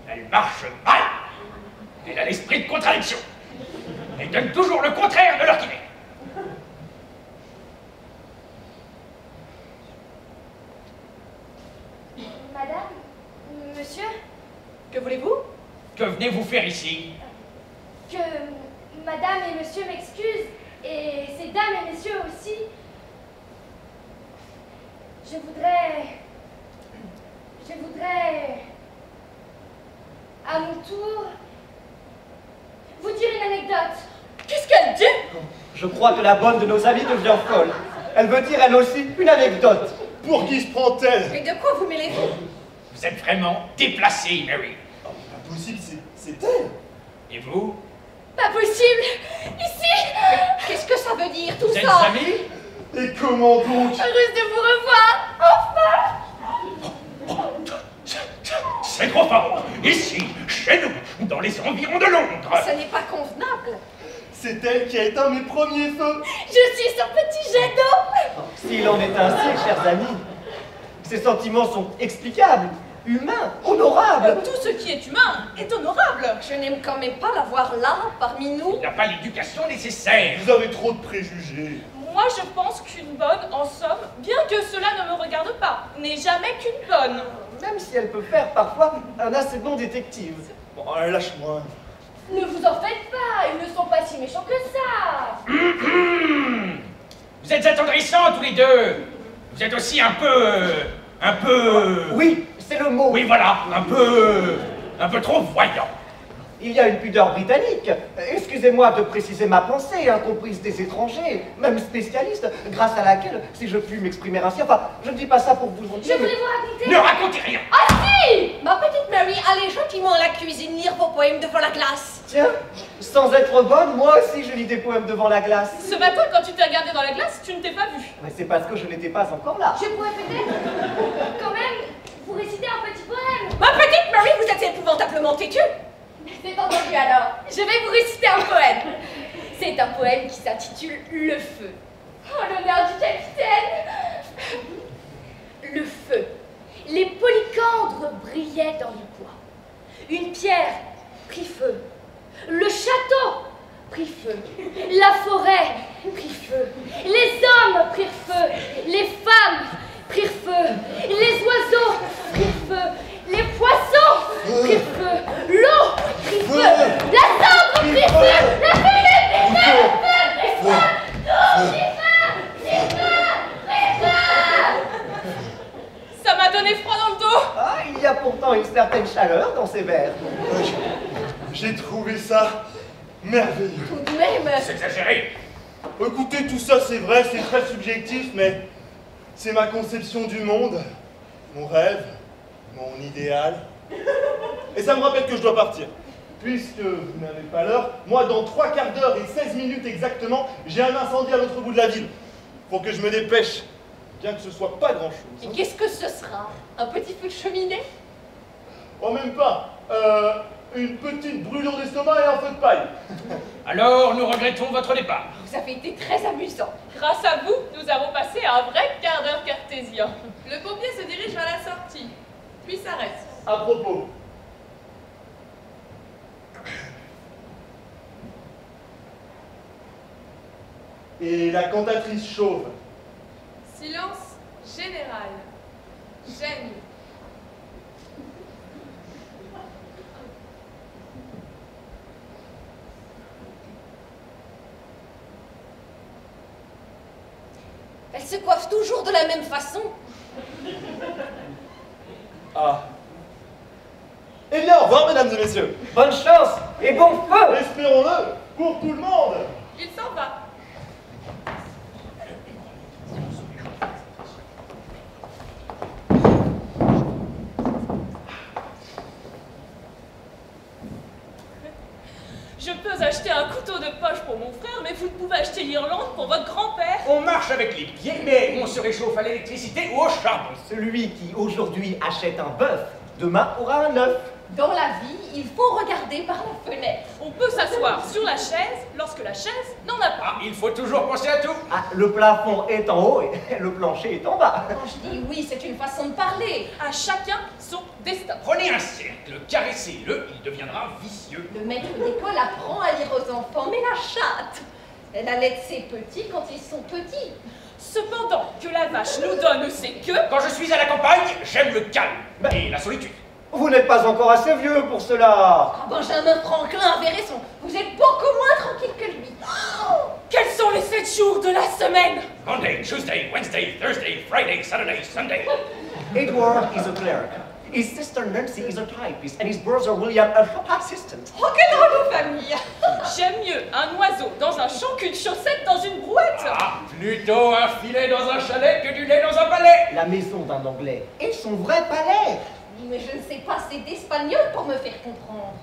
Elle marche mal. Elle a l'esprit de contradiction. Elle donne toujours le contraire de l'heure qu'il est. comptez-vous faire ici? Que madame et monsieur m'excusent, et ces dames et messieurs aussi. Je voudrais, à mon tour, vous dire une anecdote. Qu'est-ce qu'elle dit? Je crois que la bonne de nos amies devient folle. Elle veut dire elle aussi une anecdote. Pour qui se prend-elle? Mais de quoi vous mêlez-vous? Vous êtes vraiment déplacée, Mary. Oh, pas possible, c'est elle. Et vous? Pas possible. Ici. Qu'est-ce que ça veut dire tout Vous êtes ça? amis? Et comment donc? Heureuse de vous revoir. Enfin. C'est trop fort. Ici, chez nous, dans les environs de Londres. Ce n'est pas convenable. C'est elle qui a éteint mes premiers feux. Je suis son petit jet d'eau. S'il en est ainsi, chers amis, ces sentiments sont explicables, humains, honorables. Tout ce qui est humain est honorable. Je n'aime quand même pas la voir là, parmi nous. Il n'a pas l'éducation nécessaire. Vous avez trop de préjugés. Moi, je pense qu'une bonne, en somme, bien que cela ne me regarde pas, n'est jamais qu'une bonne. Même si elle peut faire parfois un assez bon détective. Bon, lâche-moi. Ne vous en faites pas. Ils ne sont pas si méchants que ça. Vous êtes attendrissants tous les deux. Vous êtes aussi un peu... Oui, c'est le mot. Oui, voilà, un peu trop voyant. Il y a une pudeur britannique. Excusez-moi de préciser ma pensée, incomprise des étrangers, même spécialistes, grâce à laquelle, si je puis m'exprimer ainsi, enfin, je ne dis pas ça pour vous en Je dire. voulais vous raconter. Ne racontez rien. Ah si. Ma petite Mary, allez gentiment à la cuisine lire vos poèmes devant la glace. Tiens, sans être bonne, moi aussi je lis des poèmes devant la glace. Ce matin, quand tu t'es regardé dans la glace, tu ne t'es pas vu. Mais c'est parce que je n'étais pas encore là. Je pourrais peut-être, quand même, vous réciter un petit poème. Ma petite Mary, vous êtes épouvantablement têtue. C'est entendu alors. Je vais vous réciter un poème. C'est un poème qui s'intitule Le Feu. En l'honneur du capitaine. Le feu. Les polycandres brillaient dans le bois. Une pierre prit feu. Le château prit feu. La forêt prit feu. Les hommes prirent feu. Les femmes prirent feu. Les oiseaux prirent feu. Les poissons prirent feu. L'eau prit feu. La cendre prit feu. La fumée prit feu. Le feu prit feu. Tout prit feu. Prit feu. Prit feu. Ça m'a donné froid dans le dos. Ah, il y a pourtant une certaine chaleur dans ces vers. J'ai trouvé ça merveilleux. Tout de même. C'est exagéré. Écoutez, tout ça c'est vrai, c'est très subjectif, mais c'est ma conception du monde, mon rêve, mon idéal. Et ça me rappelle que je dois partir. Puisque vous n'avez pas l'heure, moi dans 3 quarts d'heure et 16 minutes exactement, j'ai un incendie à l'autre bout de la ville. Faut que je me dépêche, bien que ce soit pas grand Et chose. qu'est-ce que ce sera? Un petit feu de cheminée? Oh même pas, une petite brûlure d'estomac et un feu de paille. Alors, nous regrettons votre départ. Vous avez été très amusant. Grâce à vous, nous avons passé un vrai quart d'heure cartésien. Le pompier se dirige vers la sortie, puis s'arrête. À propos. Et la cantatrice chauve. Silence général. Gêne. Elle se coiffe toujours de la même façon. Ah. Eh bien, au revoir, mesdames et messieurs. Bonne chance et bon feu. Espérons-le pour tout le monde. Il s'en va. Je peux acheter un couteau de poche pour mon frère, mais vous ne pouvez acheter l'Irlande pour votre grand-père. On marche avec les pieds, mais on se réchauffe à l'électricité ou au charbon. Celui qui aujourd'hui achète un bœuf, demain aura un œuf. Dans la vie, il faut regarder par la fenêtre. On peut s'asseoir sur la chaise lorsque la chaise n'en a pas. Ah, il faut toujours penser à tout. Ah, le plafond est en haut et le plancher est en bas. Quand je dis oui, c'est une façon de parler. À chacun son destin. Prenez un cercle, caressez-le, il deviendra vicieux. Le maître d'école apprend à lire aux enfants, mais la chatte, elle allait ses petits quand ils sont petits. Cependant que la vache nous donne ses queues, Quand je suis à la campagne, j'aime le calme et la solitude. Vous n'êtes pas encore assez vieux pour cela. Ah, Benjamin Franklin avait raison. Vous êtes beaucoup moins tranquille que lui. Oh, quels sont les 7 jours de la semaine? Monday, Tuesday, Wednesday, Thursday, Friday, Saturday, Sunday. Edward is a clerk. His sister Nancy is a typist, and his brother William a shop assistant. Oh, quelle drôle de famille! J'aime mieux un oiseau dans un champ qu'une chaussette dans une brouette. Ah, plutôt un filet dans un chalet que du lait dans un palais. La maison d'un Anglais et son vrai palais. Mais je ne sais pas assez d'espagnol pour me faire comprendre.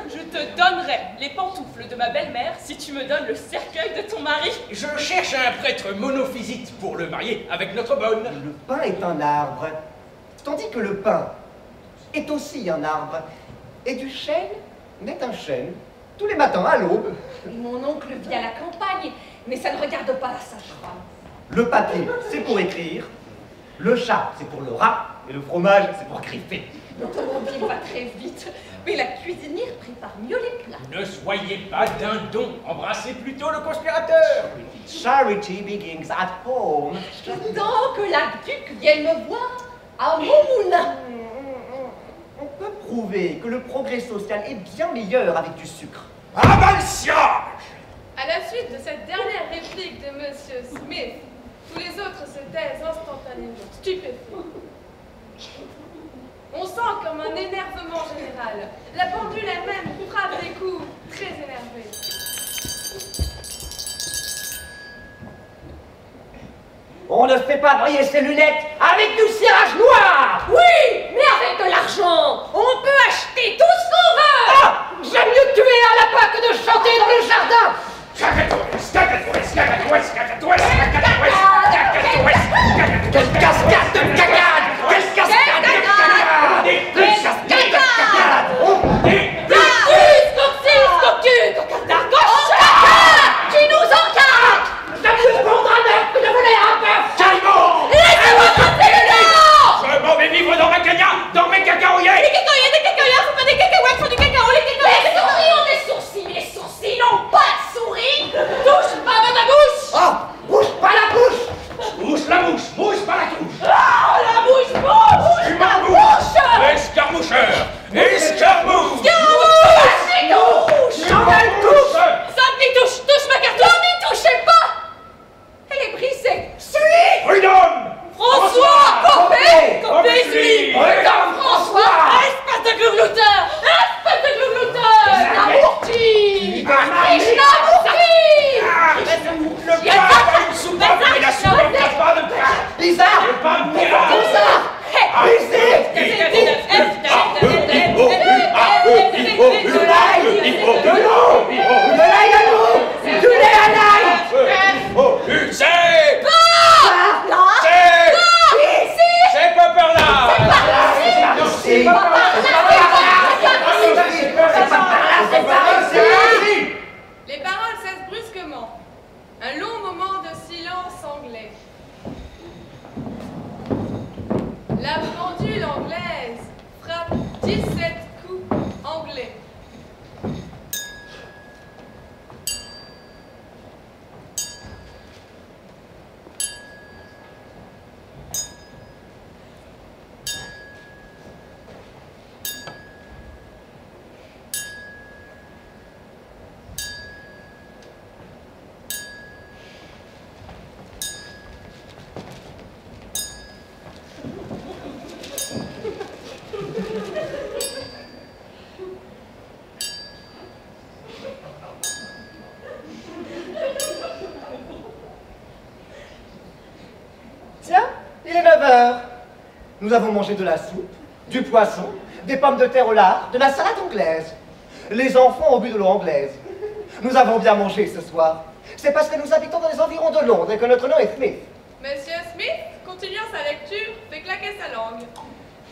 Je te donnerai les pantoufles de ma belle-mère si tu me donnes le cercueil de ton mari. Je cherche un prêtre monophysite pour le marier avec notre bonne. Le pain est un arbre, tandis que le pain est aussi un arbre. Et du chêne naît un chêne tous les matins à l'aube. Et mon oncle vit à la campagne, mais ça ne regarde pas la sage-femme. Le papier, c'est pour écrire. Le chat, c'est pour le rat. Et le fromage, c'est pour griffer. L'automobile va très vite, mais la cuisinière prépare mieux les plats. Ne soyez pas dindon, embrassez plutôt le conspirateur. Charity begins at home. J'attends que l'aduc vienne me voir à mon moulin. On peut prouver que le progrès social est bien meilleur avec du sucre. Ah bah le siège! À la suite de cette dernière réplique de Monsieur Smith, tous les autres se taisent instantanément, stupéfaits. On sent comme un énervement général. La pendule elle-même frappe des coups très énervés. On ne fait pas briller ses lunettes avec du cirage noir. Oui, mais avec de l'argent, on peut acheter tout ce qu'on veut. Ah, j'aime mieux tuer un lapin que de chanter dans le jardin. Quelle cascade de cagade! Quelle cascade de cagade! Quelle cascade de cagade! Tu nous encadres! J'aime mieux prendre un œuf que de voler un bœuf! Calmons! Laissez-moi passer là! Je m'en vais vivre dans ma cagna, dans mes cacaoyers! Des cacaoyers, c'est pas des cacahuètes, c'est du cacao, les Les cacahuètes. souris ont des sourcils, mais les sourcils n'ont pas de souris! Touche pas à ma bouche. Oh! Bouge pas la bouche! Mouche la mouche, mouche pas la touche! Oh, la bouche bouche. Tu m'en bouche! Escarmoucheur! Escarmouche! J'en ai une touche! Ça me touche, touche ma cartouche. N'y touchez pas! Elle est brisée! Freedom! François. Copé! Copé, celui. Freedom, François! Espèce de glouglouteur. Espèce de glouglouteur. Lamourti! Lamourti! Le pain a une soupape et la soupape n'a pas de pain! Bizarre! Le pain Comme miracle! ça! Brisé! De l'eau! De l'ail à l'eau! Du lait à l'ail! C'est Là! C'est pas par là! C'est pas par Les paroles cessent brusquement. Un long moment de silence anglais. La pendule anglaise frappe 17 coups anglais. Tiens, il est 9h. Nous avons mangé de la soupe, du poisson, des pommes de terre au lard, de la salade anglaise. Les enfants ont bu de l'eau anglaise. Nous avons bien mangé ce soir. C'est parce que nous habitons dans les environs de Londres et que notre nom est Smith. Monsieur Smith, continuant sa lecture, fait claquer sa langue.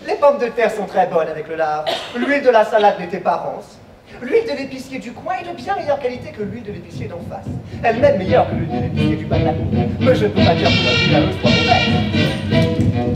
Les pommes de terre sont très bonnes avec le lard. L'huile de la salade n'était pas rance. L'huile de l'épicier du coin est de bien meilleure qualité que l'huile de l'épicier d'en face. Elle-même meilleure que l'huile de l'épicier du bagdad. Mais je ne peux pas dire que la huile à l'eau soit mauvaise.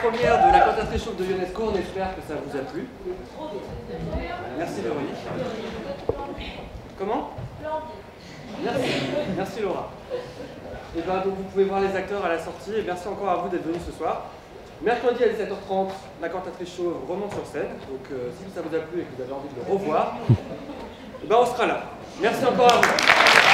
première de la cantatrice chauve de Ionesco, on espère que ça vous a plu. Merci Véronique. Comment? Merci Laura. Et ben donc vous pouvez voir les acteurs à la sortie et merci encore à vous d'être venus ce soir. Mercredi à 17h30, la cantatrice chauve remonte sur scène, donc si ça vous a plu et que vous avez envie de le revoir, et ben on sera là. Merci encore à vous.